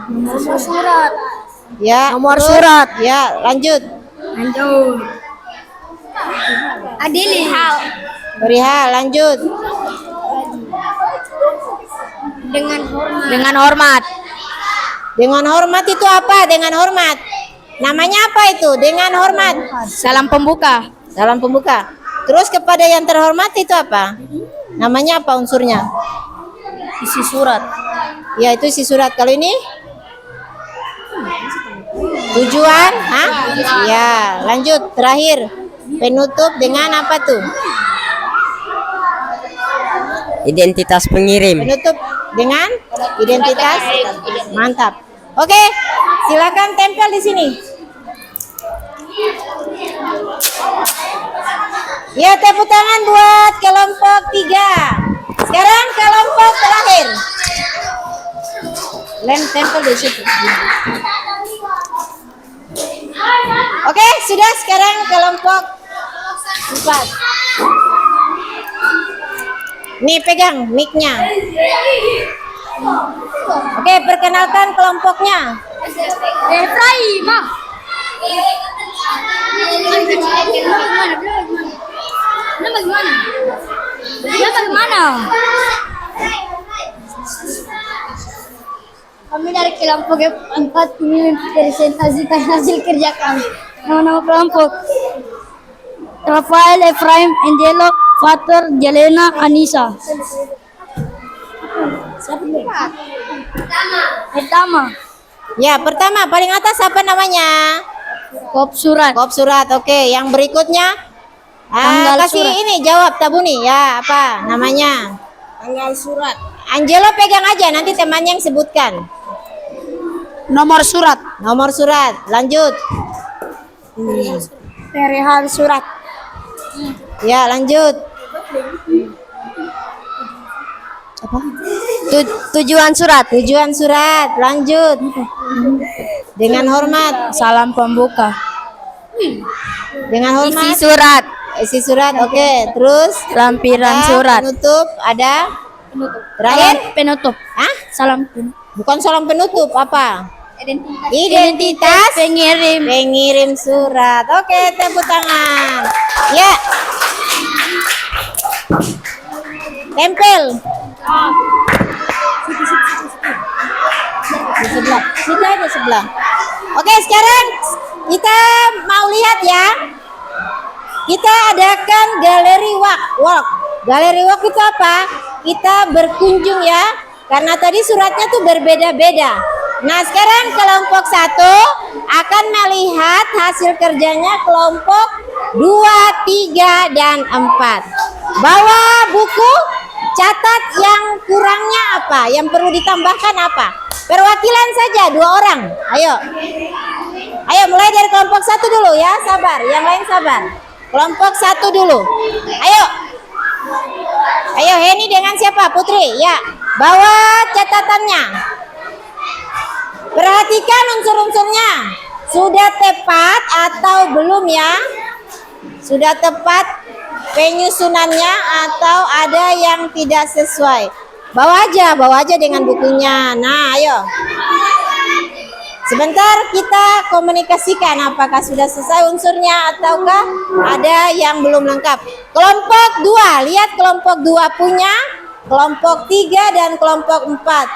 Nomor surat. Ya. Nomor terus. surat. Ya, lanjut. Lanjut. Adili. Perihal, lanjut. Dengan hormat. Dengan hormat. Dengan hormat itu apa? Dengan hormat. Namanya apa itu? Dengan hormat. Salam pembuka. Salam pembuka. Terus kepada yang terhormat itu apa? Namanya apa unsurnya? Isi surat. Ya, itu isi surat. Kalau ini? Tujuan? Hah? Ya, lanjut. Terakhir. Penutup dengan apa tuh? Identitas pengirim. Penutup dengan identitas. Mantap. Oke, silakan tempel di sini. Ya, tepuk tangan buat kelompok 3. Sekarang kelompok terakhir. Lem tempel di situ. Oke, sudah. Sekarang kelompok 4. Nih, pegang mic-nya. Oke, perkenalkan kelompoknya. Efraimah. Bagaimana? Kami dari kelompok 4 ini mempresentasikan hasil kerja kami. Nama-nama kelompok: Rafael, Efraim, Angelo, Fatur, Jelena, Anissa. Pertama, Ya, pertama paling atas apa namanya? kop surat. Kop surat. Oke, yang berikutnya Tanggal kasih surat. ini jawab Tabuni. Ya, apa namanya? Tanggal surat. Angelo pegang aja, nanti temannya yang sebutkan. Nomor surat. Nomor surat. Lanjut. Perihal surat. Ya, lanjut. Apa? Tujuan surat. Tujuan surat, lanjut. Dengan hormat. Salam pembuka. Dengan hormat. Isi surat. Isi surat, oke. Terus Lampiran ada surat. penutup, ada terakhir. Penutup. Hah? Salam penutup. Bukan salam penutup, apa? Identitas pengirim. pengirim surat. Oke, tepuk tangan. Ya. Tempel. Di sebelah. Situ aja sebelah. Oke, sekarang kita mau lihat ya. Kita adakan galeri walk. Galeri walk itu apa? Kita berkunjung ya. Karena tadi suratnya tuh berbeda-beda. Nah, sekarang kelompok 1 akan melihat hasil kerjanya kelompok 2, 3, dan 4. Bawa buku, catat yang kurangnya apa, yang perlu ditambahkan apa. Perwakilan saja 2 orang. Ayo. Ayo mulai dari kelompok 1 dulu ya, sabar. Yang lain sabar. Kelompok 1 dulu. Ayo. Ayo Heni dengan siapa? Putri. Ya. Bawa catatannya. Perhatikan unsur-unsurnya. Sudah tepat atau belum ya? Sudah tepat penyusunannya atau ada yang tidak sesuai? Bawa aja dengan bukunya. Nah, ayo. Sebentar kita komunikasikan apakah sudah selesai unsurnya ataukah ada yang belum lengkap. Kelompok 2, lihat kelompok 2 punya, kelompok 3 dan kelompok 4.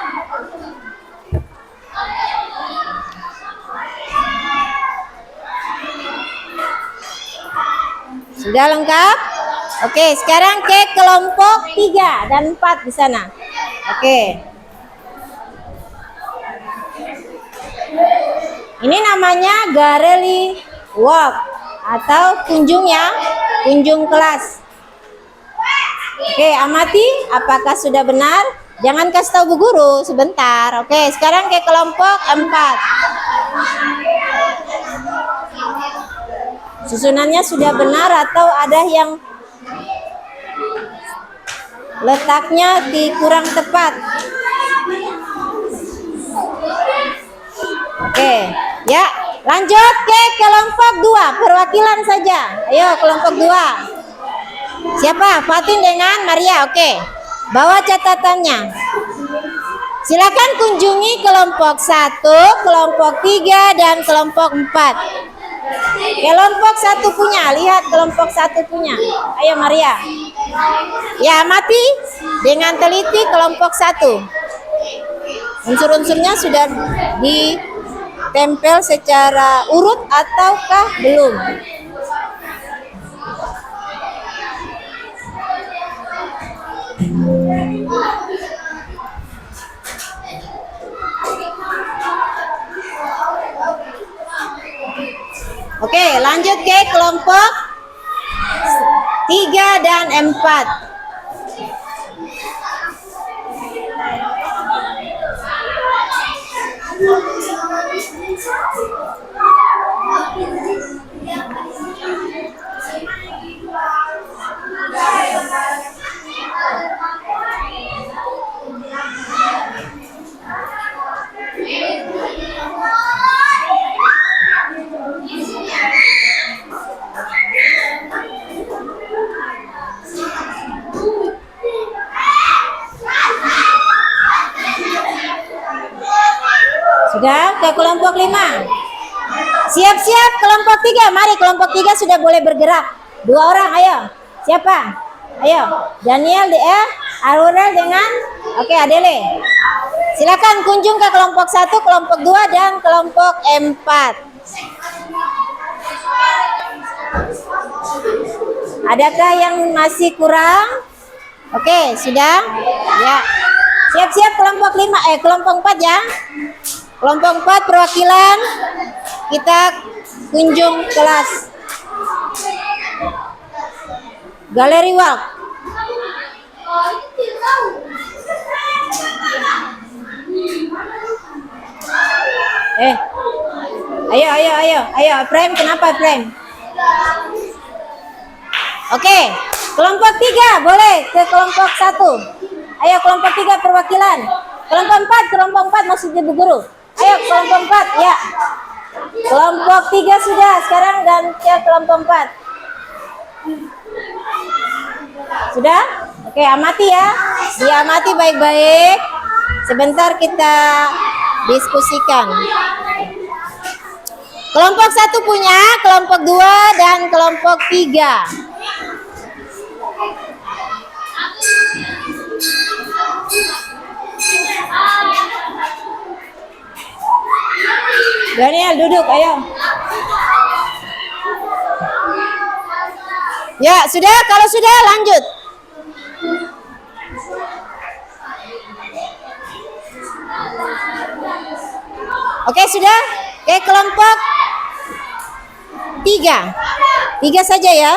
Sudah lengkap? Oke, sekarang ke kelompok 3 dan 4 di sana. Oke. Ini namanya galeri walk atau kunjung ya, kunjung kelas. Oke, amati apakah sudah benar. Jangan kasih tahu Bu Guru sebentar. Oke, sekarang ke kelompok 4. Susunannya sudah benar atau ada yang letaknya kurang tepat? Oke, ya, lanjut ke kelompok 2, perwakilan saja. Ayo kelompok 2. Siapa? Fatin dengan Maria. Oke. Bawa catatannya. Silakan kunjungi kelompok 1, kelompok 3 dan kelompok 4. Kelompok 1 punya, lihat kelompok 1 punya. Ayo Maria. Ya, amati dengan teliti kelompok 1. Unsur-unsurnya sudah ditempel secara urut ataukah belum? Oke, lanjut ke kelompok 3 dan 4. Sudah ke kelompok 5. Siap-siap kelompok 3. Mari kelompok 3 sudah boleh bergerak. 2 orang, ayo. Siapa? Ayo. Daniel, Aurel dengan Adele. Silakan kunjung ke kelompok 1, kelompok 2 dan kelompok 4. Adakah yang masih kurang? Oke, sudah? Ya. Siap-siap kelompok 5, kelompok 4 ya. Kelompok 4 perwakilan, kita kunjung kelas. Galeri walk. Ayo, Prem, kenapa Prem? Oke, kelompok 3 boleh ke kelompok 1. Ayo kelompok 3 perwakilan. Kelompok 4 maksudnya Bu Guru. Ayo kelompok 4 ya. Kelompok 3 sudah, sekarang ganti kelompok 4. Sudah? Oke, amati ya. Diamati baik-baik. Sebentar kita diskusikan. Kelompok 1 punya, kelompok 2 dan kelompok 3. Daniel duduk, ayo. Ya, sudah, kalau sudah lanjut. Oke, sudah. Oke, kelompok 3. 3 saja ya.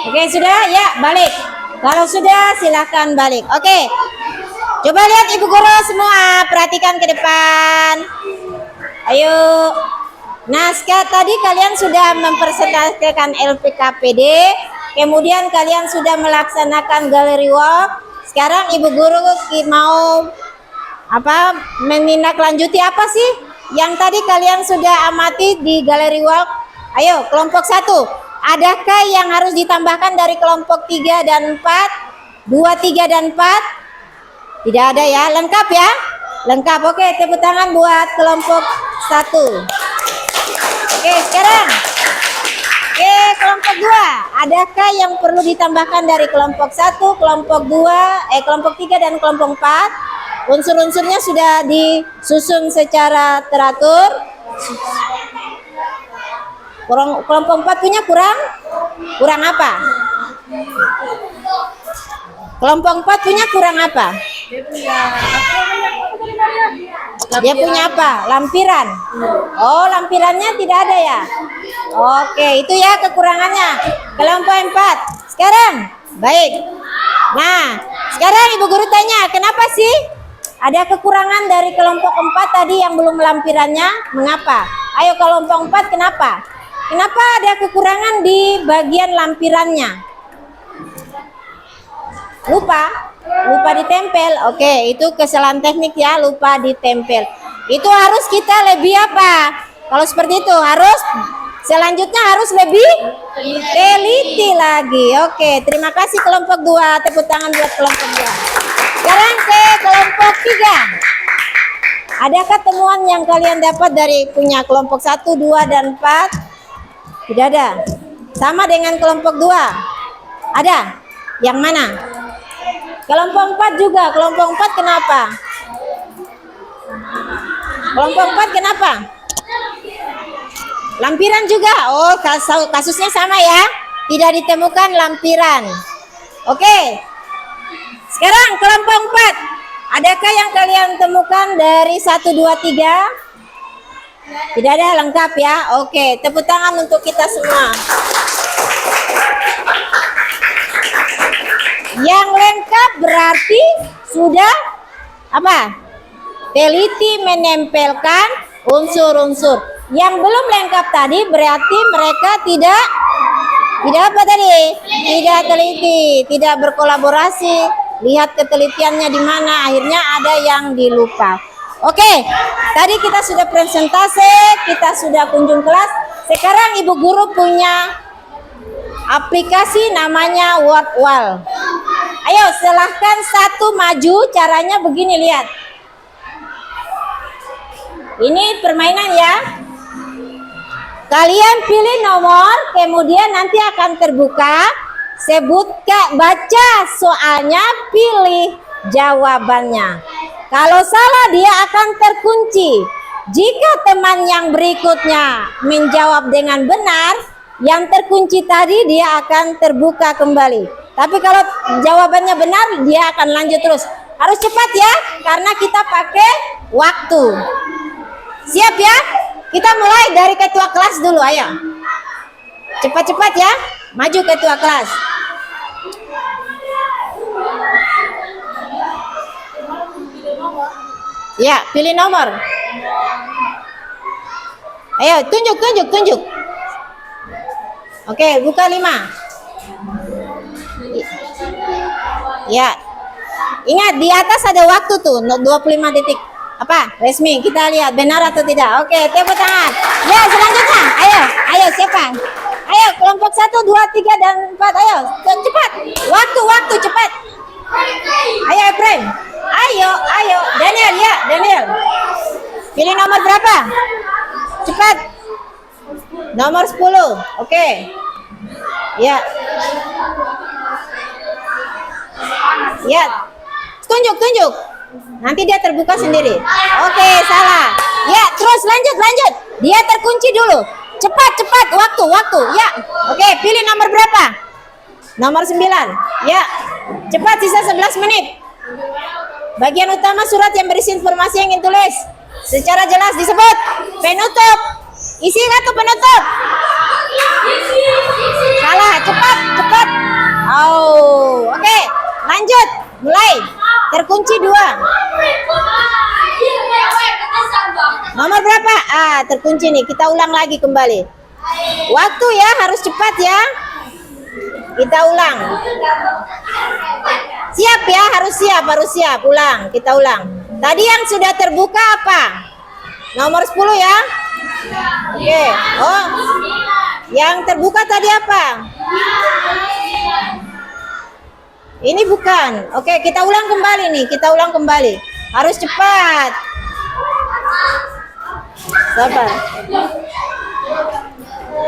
Oke, sudah? Ya, balik. Kalau sudah, silakan balik. Oke. Coba lihat Ibu Guru semua, perhatikan ke depan. Ayo. Nah, tadi kalian sudah mempresentasikan LPKPD, kemudian kalian sudah melaksanakan gallery walk. Sekarang Ibu Guru mau menindaklanjuti apa sih yang tadi kalian sudah amati di gallery walk? Ayo, kelompok 1. Adakah yang harus ditambahkan dari kelompok 3 dan 4? 2, 3 dan 4? Tidak ada ya, lengkap ya? Lengkap. Oke, tepuk tangan buat kelompok 1. Oke, sekarang. Oke, kelompok 2. Adakah yang perlu ditambahkan dari kelompok 1, kelompok 2, kelompok 3 dan kelompok 4? Unsur-unsurnya sudah disusun secara teratur. Kelompok 4 punya kurang apa? Kelompok 4 punya kurang apa? Dia punya apa? Lampiran. Oh, lampirannya tidak ada ya? Oke, itu ya kekurangannya. Kelompok 4. Sekarang, baik. Nah, sekarang Ibu Guru tanya, kenapa sih ada kekurangan dari kelompok 4 tadi yang belum lampirannya? Mengapa? Ayo kelompok 4 kenapa? Kenapa ada kekurangan di bagian lampirannya? Lupa ditempel. Oke, itu kesalahan teknik ya, lupa ditempel. Itu harus kita lebih apa? Kalau seperti itu harus selanjutnya harus lebih teliti lagi. Oke, terima kasih kelompok 2. Tepuk tangan buat kelompok 2. Sekarang ke kelompok 3. Adakah temuan yang kalian dapat dari punya kelompok 1, 2 dan 4? Tidak ada. Sama dengan kelompok 2. Ada? Yang mana? Kelompok 4 juga. Kelompok 4 kenapa? Kelompok 4 kenapa? Lampiran juga. Oh, kasusnya sama ya. Tidak ditemukan lampiran. Oke. Sekarang kelompok 4. Adakah yang kalian temukan dari 1, 2, 3? Tidak ada, lengkap ya. Oke, tepuk tangan untuk kita semua. Yang lengkap berarti sudah apa? Teliti menempelkan unsur-unsur. Yang belum lengkap tadi berarti mereka tidak apa tadi? Tidak teliti, tidak berkolaborasi. Lihat ketelitiannya di mana, akhirnya ada yang dilupa. Oke, tadi kita sudah presentasi, kita sudah kunjung kelas. Sekarang Ibu Guru punya aplikasi namanya WordWall. Ayo silahkan satu maju, caranya begini, lihat. Ini permainan ya. Kalian pilih nomor, kemudian nanti akan terbuka. Sebutkan, baca soalnya, pilih jawabannya. Kalau salah dia akan terkunci. Jika teman yang berikutnya menjawab dengan benar, yang terkunci tadi dia akan terbuka kembali. Tapi kalau jawabannya benar, dia akan lanjut terus. Harus cepat ya, karena kita pakai waktu. Siap ya? Kita mulai dari ketua kelas dulu, ayo. Cepat-cepat ya, maju ketua kelas. Ya, pilih nomor. Ayo, tunjuk. Oke, buka 5. Ya. Ingat, di atas ada waktu tuh, 25 detik. Apa? Resmi, kita lihat benar atau tidak. Oke, tepuk tangan. Ya, selanjutnya. Ayo, siapa? Ayo, kelompok 1, 2, 3, dan 4. Ayo, cepat. Waktu, cepat. Ayo, Efrem. Ayo. Daniel, ya, Daniel. Pilih nomor berapa? Cepat. Nomor 10. Oke. Ya. Ya. Tunjuk. Nanti dia terbuka sendiri. Oke, salah. Ya, terus lanjut. Dia terkunci dulu. Cepat. Waktu. Ya. Oke, pilih nomor berapa? Nomor 9. Ya. Cepat, sisa 11 menit. Bagian utama surat yang berisi informasi yang ingin tulis secara jelas disebut penutup. Isi atau penutup? Salah, cepat. Oh, oke. Lanjut, mulai. Terkunci 2. Nomor berapa? Terkunci nih. Kita ulang lagi kembali. Waktu ya, harus cepat ya. Kita ulang. Siap ya, harus siap. Ulang, kita ulang. Tadi yang sudah terbuka apa? Nomor 10 ya. Oke. Oh. Yang terbuka tadi apa? Ini bukan. Oke, kita ulang kembali. Harus cepat. Sabar.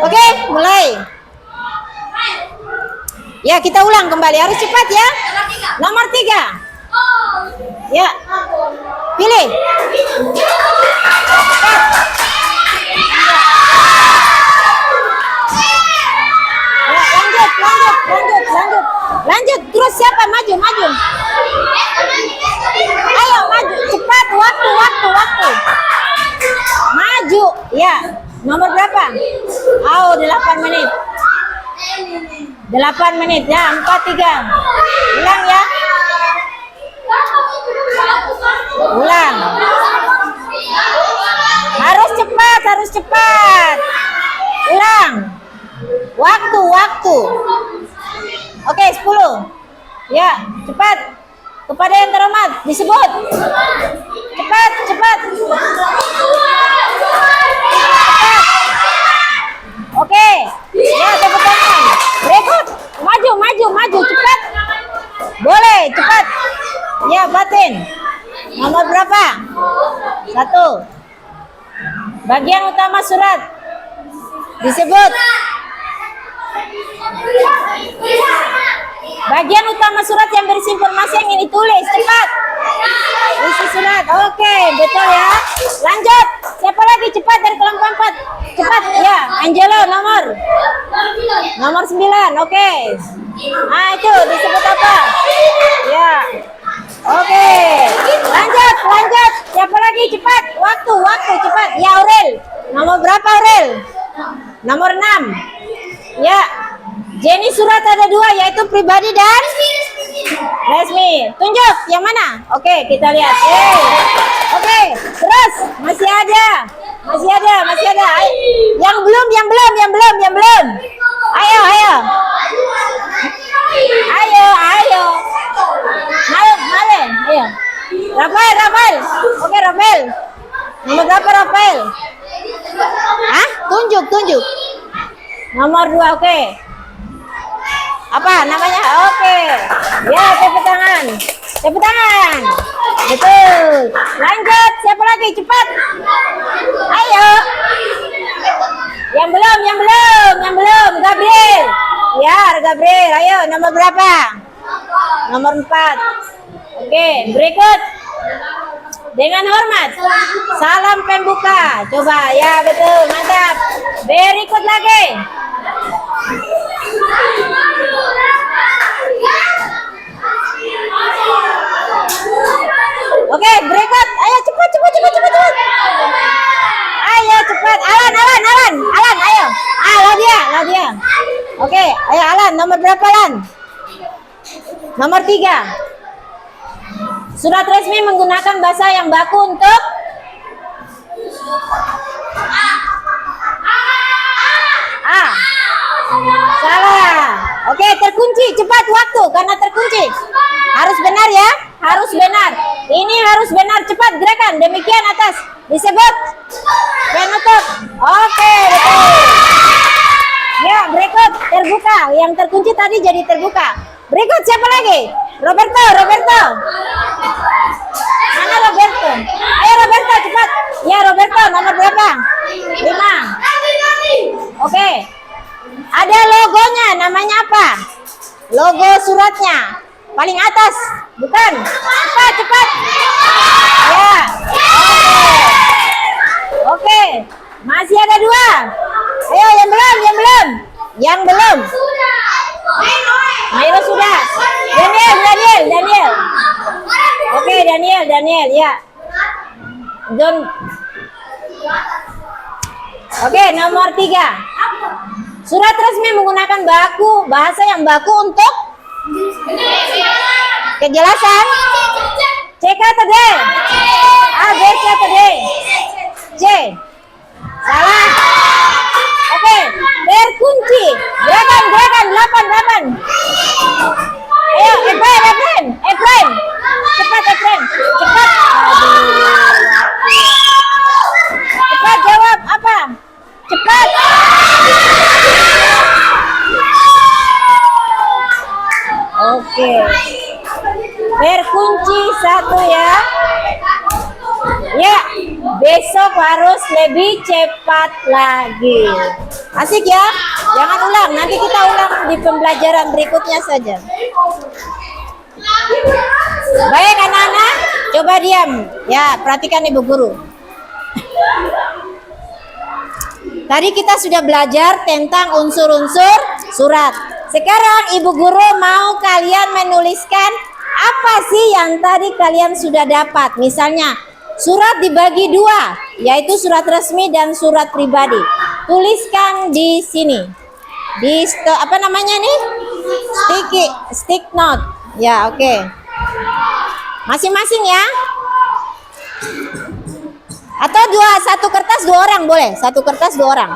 Oke, mulai. Ya, kita ulang kembali. Harus cepat ya. Nomor 3. Ya. Pilih. Lanjut. Terus siapa? Maju. Ayo maju. Cepat. Waktu. Maju. Ya. Nomor berapa? 8 menit. 8 menit ya. 4, 3. Ulang ya. Ulang. Harus cepat. Ulang. Waktu. Oke, 10. Ya, cepat. Kepada yang terhormat disebut. Cepat. Oke. Ya, tepuk tangan. Berikut. Maju. Cepat. Boleh, cepat. Ya, batin. Nomor berapa? 1. Bagian utama surat disebut. Bagian utama surat yang berisi informasi yang ingin ditulis. Cepat. Isi surat. Oke, betul ya. Lanjut. Siapa lagi? Cepat dari kelompok 4. Cepat. Ya, Angelo nomor 9. Oke. Itu disebut apa? Ya. Oke. Lanjut. Siapa lagi? Cepat. Waktu cepat. Ya, Aurel. Nomor berapa, Aurel? Nomor 6. Ya. Jenis surat ada 2, yaitu pribadi dan resmi. Tunjuk yang mana? Oke, kita lihat. Oke, terus masih ada. Yang belum. Ayo. Malen. Ayo. Rafael. Oke, Rafael. Nomor berapa, Rafael? Tunjuk. Nomor 2, oke. Apa namanya? Oke. Ya, tepuk tangan. Betul. Lanjut. Siapa lagi? Cepat. Ayo. Yang belum. Gabriel. Ya, Gabriel. Ayo, nomor berapa? Nomor 4. Oke, berikut. Dengan hormat. Salam pembuka. Coba. Ya, betul. Mantap. Berikut lagi. Oke, berikut. Ayo cepat. Ayo cepat. Oke, ayo Alan, nomor berapa Alan? Nomor 3. Surat resmi menggunakan bahasa yang baku untuk A. Salah. Oke, terkunci. Cepat waktu karena terkunci. Harus benar ya. Harus benar. Ini harus benar. Cepat gerakan. Demikian atas. Disebut penutup. Oke, betul. Ya, berikut terbuka. Yang terkunci tadi jadi terbuka. Berikut siapa lagi? Roberto. Mana Roberto? Ayo Roberto cepat. Ya Roberto, nomor berapa? 5. Oke. Ada logonya, namanya apa? Logo suratnya. Paling atas, bukan? Cepat. Ya. Oke. Masih ada 2. Ayo yang belum. Mairo sudah. Daniel. Oke, Daniel ya. John. Oke, nomor 3. Surat resmi menggunakan bahasa yang baku untuk kejelasan. CK atau D? A, B, C atau D? C. Salah. Oke, terkunci. Gerakan 8. Ayo, Efraim. Cepat. Cepat jawab apa? Cepat. Oke. Terkunci 1 ya. Ya, besok harus lebih cepat lagi. Asik ya? Jangan ulang, nanti kita ulang di pembelajaran berikutnya saja. Baik anak-anak, coba diam. Ya, perhatikan Ibu Guru. Tadi kita sudah belajar tentang unsur-unsur surat. Sekarang Ibu Guru mau kalian menuliskan apa sih yang tadi kalian sudah dapat. Misalnya, surat dibagi 2, yaitu surat resmi dan surat pribadi. Tuliskan di sini. Di apa namanya nih? Stick note. Ya, oke. Masing-masing ya. Atau satu kertas 2 orang boleh. Satu kertas 2 orang.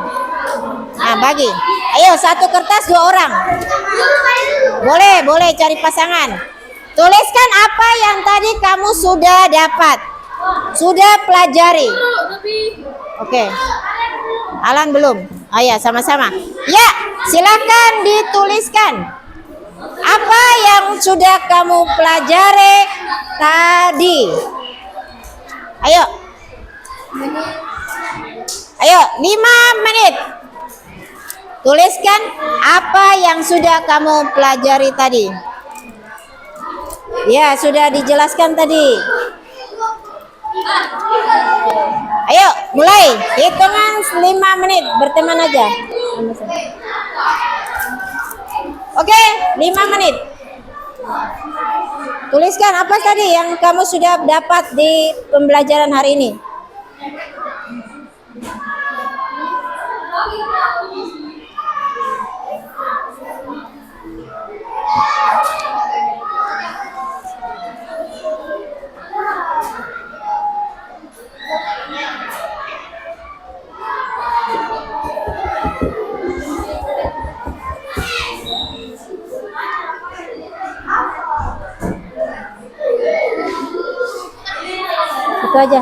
Nah, bagi. Ayo, satu kertas 2 orang. Boleh cari pasangan. Tuliskan apa yang tadi kamu sudah dapat. Sudah pelajari. Oke. Alan belum. Ayo sama-sama. Ya, silakan dituliskan. Apa yang sudah kamu pelajari tadi? Ayo. 5 menit. Tuliskan apa yang sudah kamu pelajari tadi. Ya, sudah dijelaskan tadi. Ayo, mulai. Hitungan 5 menit. Berteman aja. Oke, 5 menit. Tuliskan apa tadi yang kamu sudah dapat di pembelajaran hari ini. Itu aja.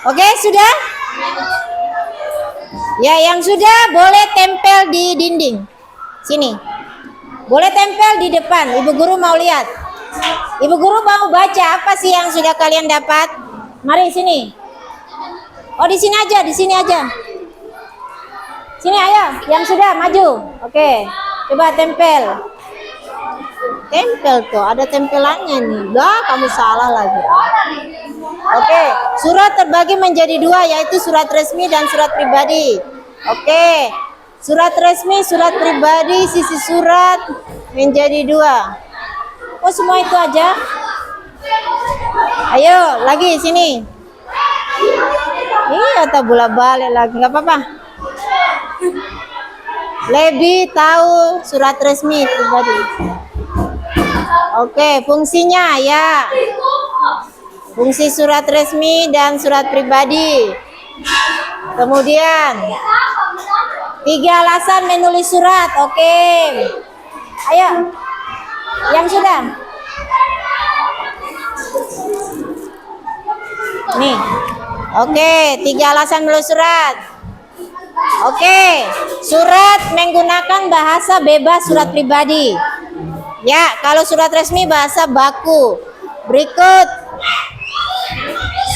Oke, sudah? Ya, yang sudah boleh tempel di dinding. Sini. Boleh tempel di depan. Ibu Guru mau lihat. Ibu Guru mau baca apa sih yang sudah kalian dapat? Mari sini. Oh, di sini aja, di sini aja. Sini ayo, yang sudah maju. Oke, coba tempel. Tempel tuh, ada tempelannya nih. Lah, kamu salah lagi. Oke, surat terbagi menjadi 2, yaitu surat resmi dan surat pribadi. Oke, surat resmi, surat pribadi, sisi surat menjadi 2. Oh, semua itu aja. Ayo, lagi sini. Iya, tak bolak balik lagi, nggak apa-apa. Lebih tahu surat resmi pribadi. Oke, fungsinya ya. Fungsi surat resmi dan surat pribadi. Kemudian 3 alasan menulis surat. Oke. Ayo. Yang sudah. Nih. Oke, 3 alasan menulis surat. Oke, surat menggunakan bahasa bebas surat pribadi. Ya, kalau surat resmi bahasa baku. Berikut.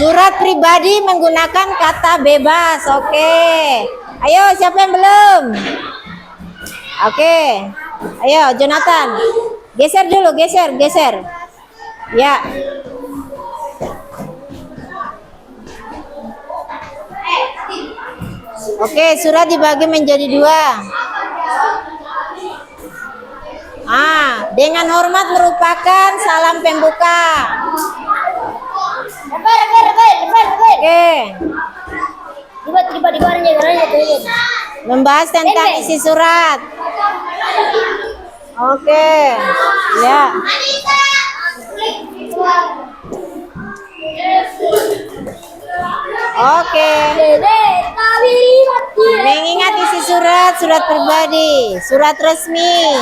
Surat pribadi menggunakan kata bebas. Oke. Ayo, siapa yang belum? Oke. Ayo, Jonathan. Geser dulu, geser. Ya. Oke, surat dibagi menjadi 2. Dengan hormat merupakan salam pembuka. Oke. Membahas tentang isi surat. Oke. Ya. Oke. Mengingat isi surat pribadi, surat resmi.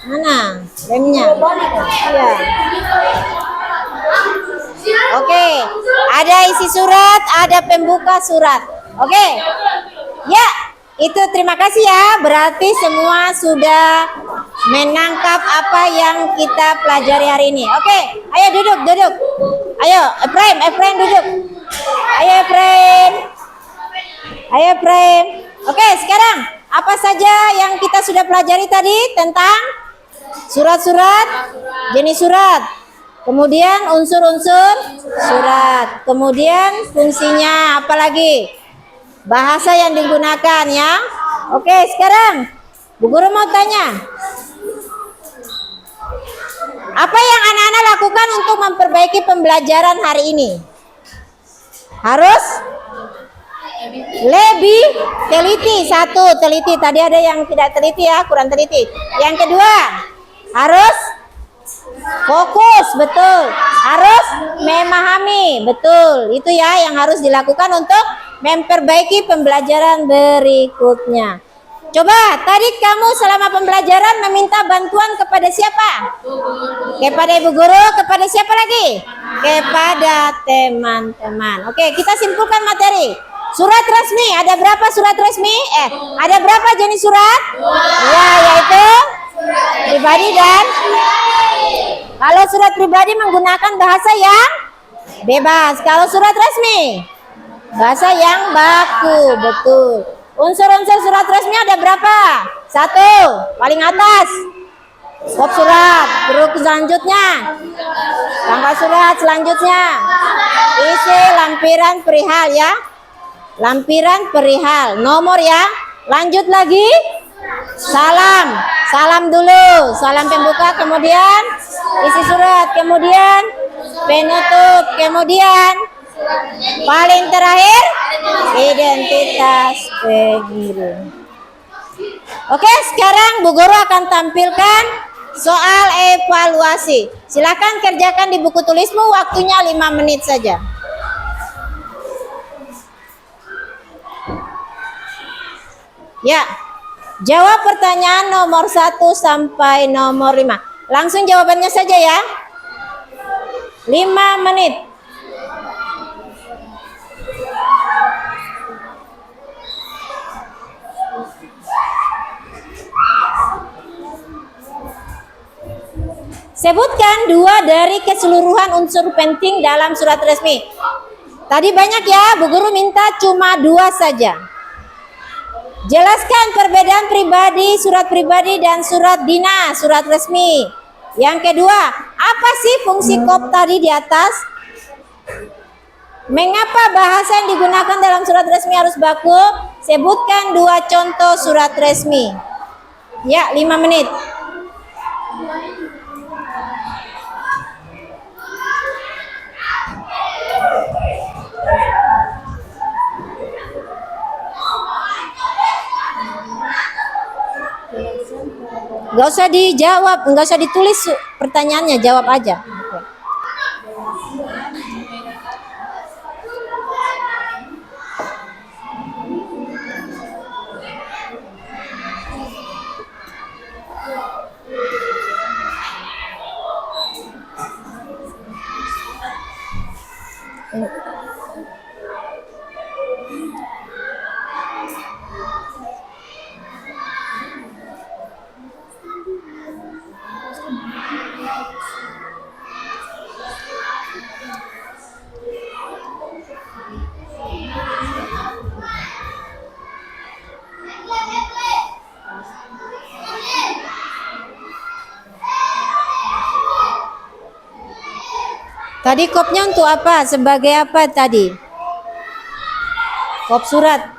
Mana lemnya? Iya. Oke. Ada isi surat, ada pembuka surat. Oke. Ya, itu terima kasih ya. Berarti semua sudah menangkap apa yang kita pelajari hari ini. Oke, ayo duduk. Ayo, Efraim duduk. Ayo Efraim. Oke, sekarang apa saja yang kita sudah pelajari tadi tentang surat-surat, jenis surat, kemudian unsur-unsur surat, kemudian fungsinya, apalagi bahasa yang digunakan ya. Oke, sekarang Bu Guru mau tanya, apa yang anak-anak lakukan untuk memperbaiki pembelajaran hari ini? Harus lebih teliti. 1, teliti. Tadi ada yang tidak teliti ya, kurang teliti. Yang kedua, harus fokus, betul. Harus memahami, betul. Itu ya yang harus dilakukan untuk memperbaiki pembelajaran berikutnya. Coba, tadi kamu selama pembelajaran meminta bantuan kepada siapa? Kepada ibu guru, kepada siapa lagi? Kepada teman-teman. Oke, kita simpulkan materi. Surat resmi, ada berapa surat resmi? Ada berapa jenis surat? Ya, yaitu pribadi dan kalau surat pribadi menggunakan bahasa yang bebas. Kalau surat resmi, bahasa yang baku, betul. Unsur-unsur surat resmi ada berapa? 1, paling atas. Skop surat, beruk selanjutnya. Tanggal surat selanjutnya. Isi lampiran perihal ya. Lampiran perihal, nomor ya. Lanjut lagi. Salam dulu. Salam pembuka, kemudian isi surat, kemudian penutup, kemudian paling terakhir identitas pengirim. Oke, sekarang Bu Guru akan tampilkan soal evaluasi. Silakan kerjakan di buku tulismu, waktunya 5 menit saja. Ya, jawab pertanyaan nomor 1 sampai nomor 5. Langsung jawabannya saja ya. 5 menit. Sebutkan 2 dari keseluruhan unsur penting dalam surat resmi. Tadi banyak ya, Bu Guru minta cuma 2 saja. Jelaskan perbedaan pribadi, surat pribadi dan surat dinas, surat resmi. Yang kedua, apa sih fungsi kop tadi di atas? Mengapa bahasa yang digunakan dalam surat resmi harus baku? Sebutkan 2 contoh surat resmi. Ya, 5 menit. Nggak usah dijawab, nggak usah ditulis pertanyaannya, jawab aja. Oke. Tadi kopnya untuk apa? Sebagai apa tadi? Kop surat.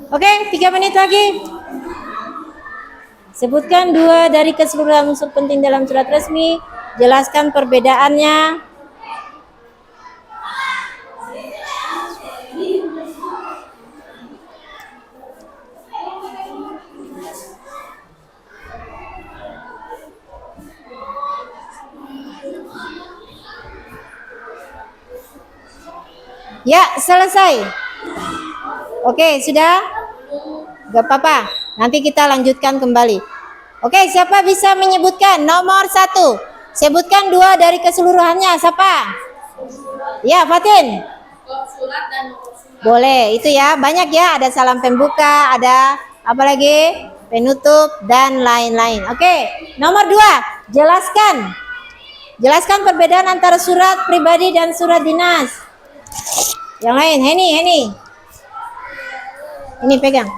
Oke, 3 menit lagi. Sebutkan 2 dari keseluruhan unsur penting dalam surat resmi. Jelaskan perbedaannya. Ya, selesai. Oke, sudah? Gak apa-apa. Nanti kita lanjutkan kembali. Oke, siapa bisa menyebutkan nomor 1? Sebutkan 2 dari keseluruhannya. Siapa? Ya, Fatin. Kop surat dan nomor surat. Boleh, itu ya. Banyak ya. Ada salam pembuka, ada apa lagi? Penutup dan lain-lain. Oke, nomor 2. Jelaskan. Jelaskan perbedaan antara surat pribadi dan surat dinas. Yang lain, Heni. Ini pegang.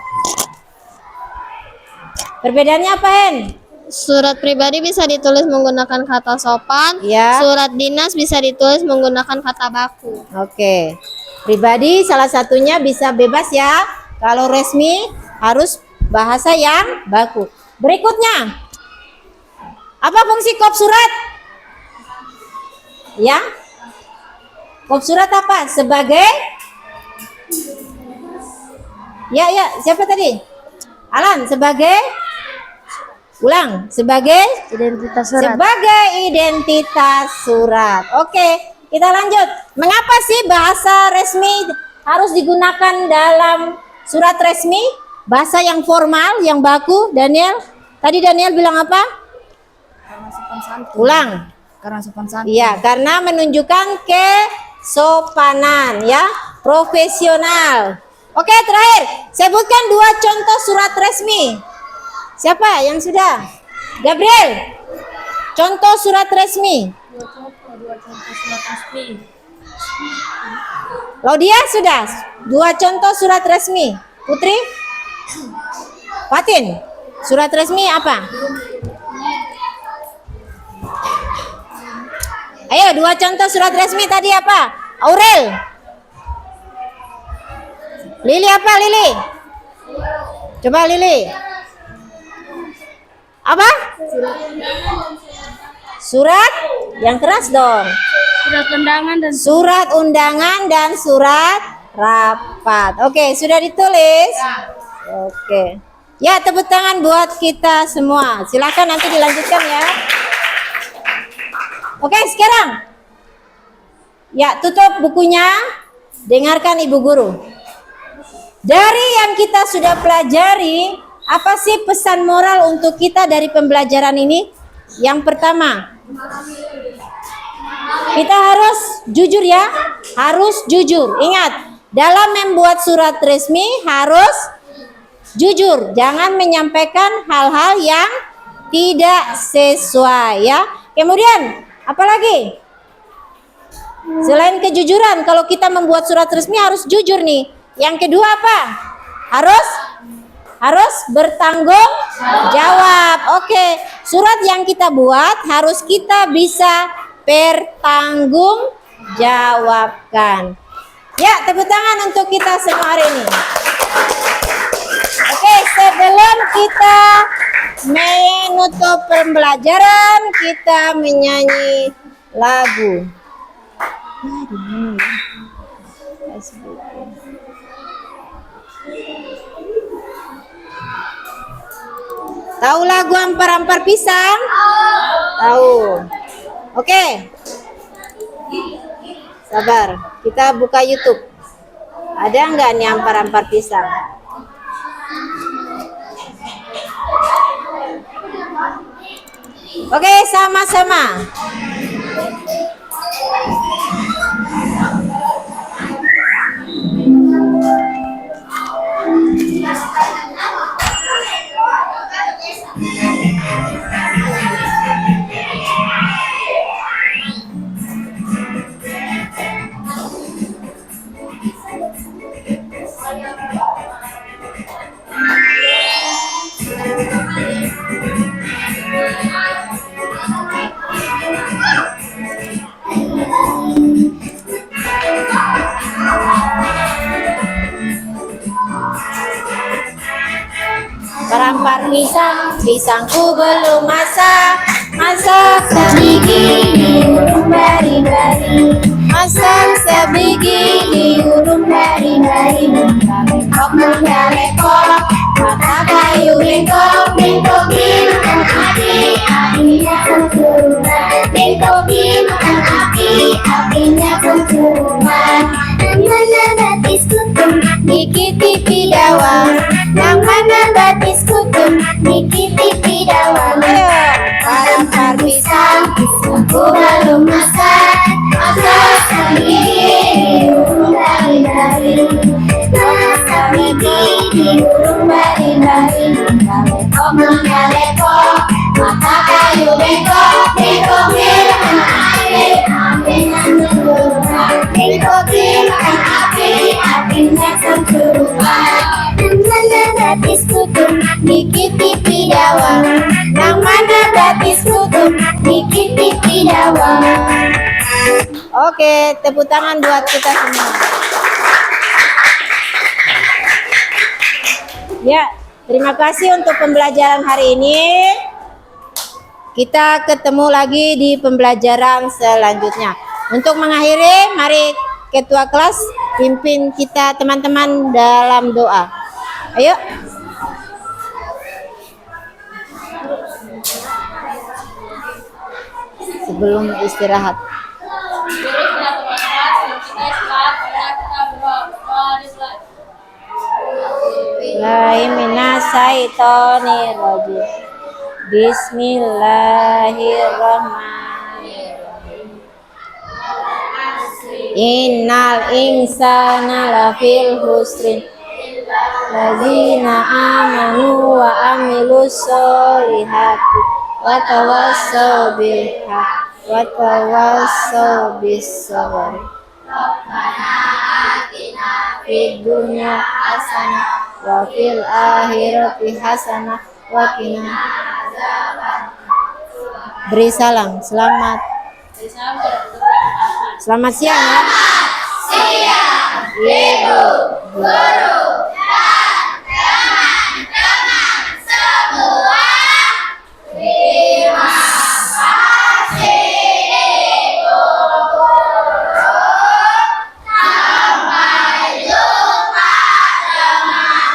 Perbedaannya apa, Hen? Surat pribadi bisa ditulis menggunakan kata sopan. Ya. Surat dinas bisa ditulis menggunakan kata baku. Oke. Pribadi salah satunya bisa bebas ya. Kalau resmi harus bahasa yang baku. Berikutnya. Apa fungsi kop surat? Ya. Kop surat apa? Sebagai Ya, siapa tadi? Alan, sebagai ulang, sebagai Identitas surat. sebagai identitas surat. Oke, kita lanjut. Mengapa sih bahasa resmi harus digunakan dalam surat resmi? Bahasa yang formal, yang baku, Daniel. Tadi Daniel bilang apa? Karena sopan santun. Ulang. Karena sopan santun. Iya, karena menunjukkan kesopanan ya, profesional. Oke, terakhir, sebutkan 2 contoh surat resmi. Siapa yang sudah? Gabriel. Contoh surat resmi. Dua contoh surat resmi. Laudia sudah. 2 contoh surat resmi. Putri? Fatin. Surat resmi apa? Ayo, 2 contoh surat resmi tadi apa? Aurel. Lili apa, Lili? Coba Lili. Apa? Surat yang keras dong. Surat undangan dan Surat undangan dan surat rapat. Oke, sudah ditulis? Oke. Ya, tepuk tangan buat kita semua. Silakan nanti dilanjutkan ya. Oke, sekarang. Ya, tutup bukunya. Dengarkan Ibu Guru. Dari yang kita sudah pelajari, apa sih pesan moral untuk kita dari pembelajaran ini? Yang pertama, kita harus jujur ya, harus jujur. Ingat, dalam membuat surat resmi harus jujur. Jangan menyampaikan hal-hal yang tidak sesuai ya. Kemudian, apa lagi? Selain kejujuran, kalau kita membuat surat resmi harus jujur nih. Yang kedua apa? Harus bertanggung jawab. Oke, surat yang kita buat harus kita bisa pertanggung jawabkan. Ya, tepuk tangan untuk kita semua hari ini. Oke, sebelum kita menutup pembelajaran, kita menyanyi lagu. Tahu lagu Ampar-Ampar Pisang? Tahu. Oke. Sabar, kita buka YouTube. Ada nggak nih Ampar-Ampar Pisang? Oke, sama-sama. Ampar-ampar pisang, pisangku belum masak. Masak sebiji diurung bari-bari. Masak sebiji diurung bari-bari. Bengkok mengalekok, mata kayu bengkok. Bengkokin makan api, apinya keturunan. Bengkokin makan api, apinya keturunan. Mana batis kutum, dikit-dikit dawang. Yang mana batis kutum, dikit-dikit dawang. Ampar-ampar pisang, pisangku belum masak. Masak sebiji diurung bari-bari. Masak sebiji diurung bari-bari. Mengalekok mengalekok, mata kayu bengkok. Bengkokin makan api, apinya keturunan. Bengkokin makan api, apinya keturunan. Yang mana batis kutum, dikit-dikit dawang. Yang mana batis kutum, dikit-dikit dawang. Oke, tepuk tangan buat kita semua. Ya, terima kasih untuk pembelajaran hari ini. Kita ketemu lagi di pembelajaran selanjutnya. Untuk mengakhiri, mari ketua kelas pimpin kita teman-teman dalam doa. Ayo. Sebelum istirahat. Guru sudah terlambat, kita istirahat, mari kita berdoa. Berdoa dimulai. Bismillahirrahmanirrahim. Bismillahirrahmanirrahim. Innal insana lafil husrin lazina amanu wa amilus solihati wa tawassaw bil haqq wa tawassaw bis sabr. Fid dunya hasanah wa fil akhirati hasanah wa qina adzaban. Beri salam. Selamat siang ya. Ibu, guru, dan teman-teman semua. Terima kasih Ibu guru. Sampai jumpa teman-teman.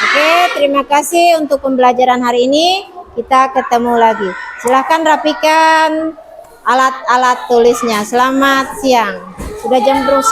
Oke, terima kasih untuk pembelajaran hari ini. Kita ketemu lagi. Silahkan rapikan alat-alat tulisnya. Selamat siang. Sudah jam 10.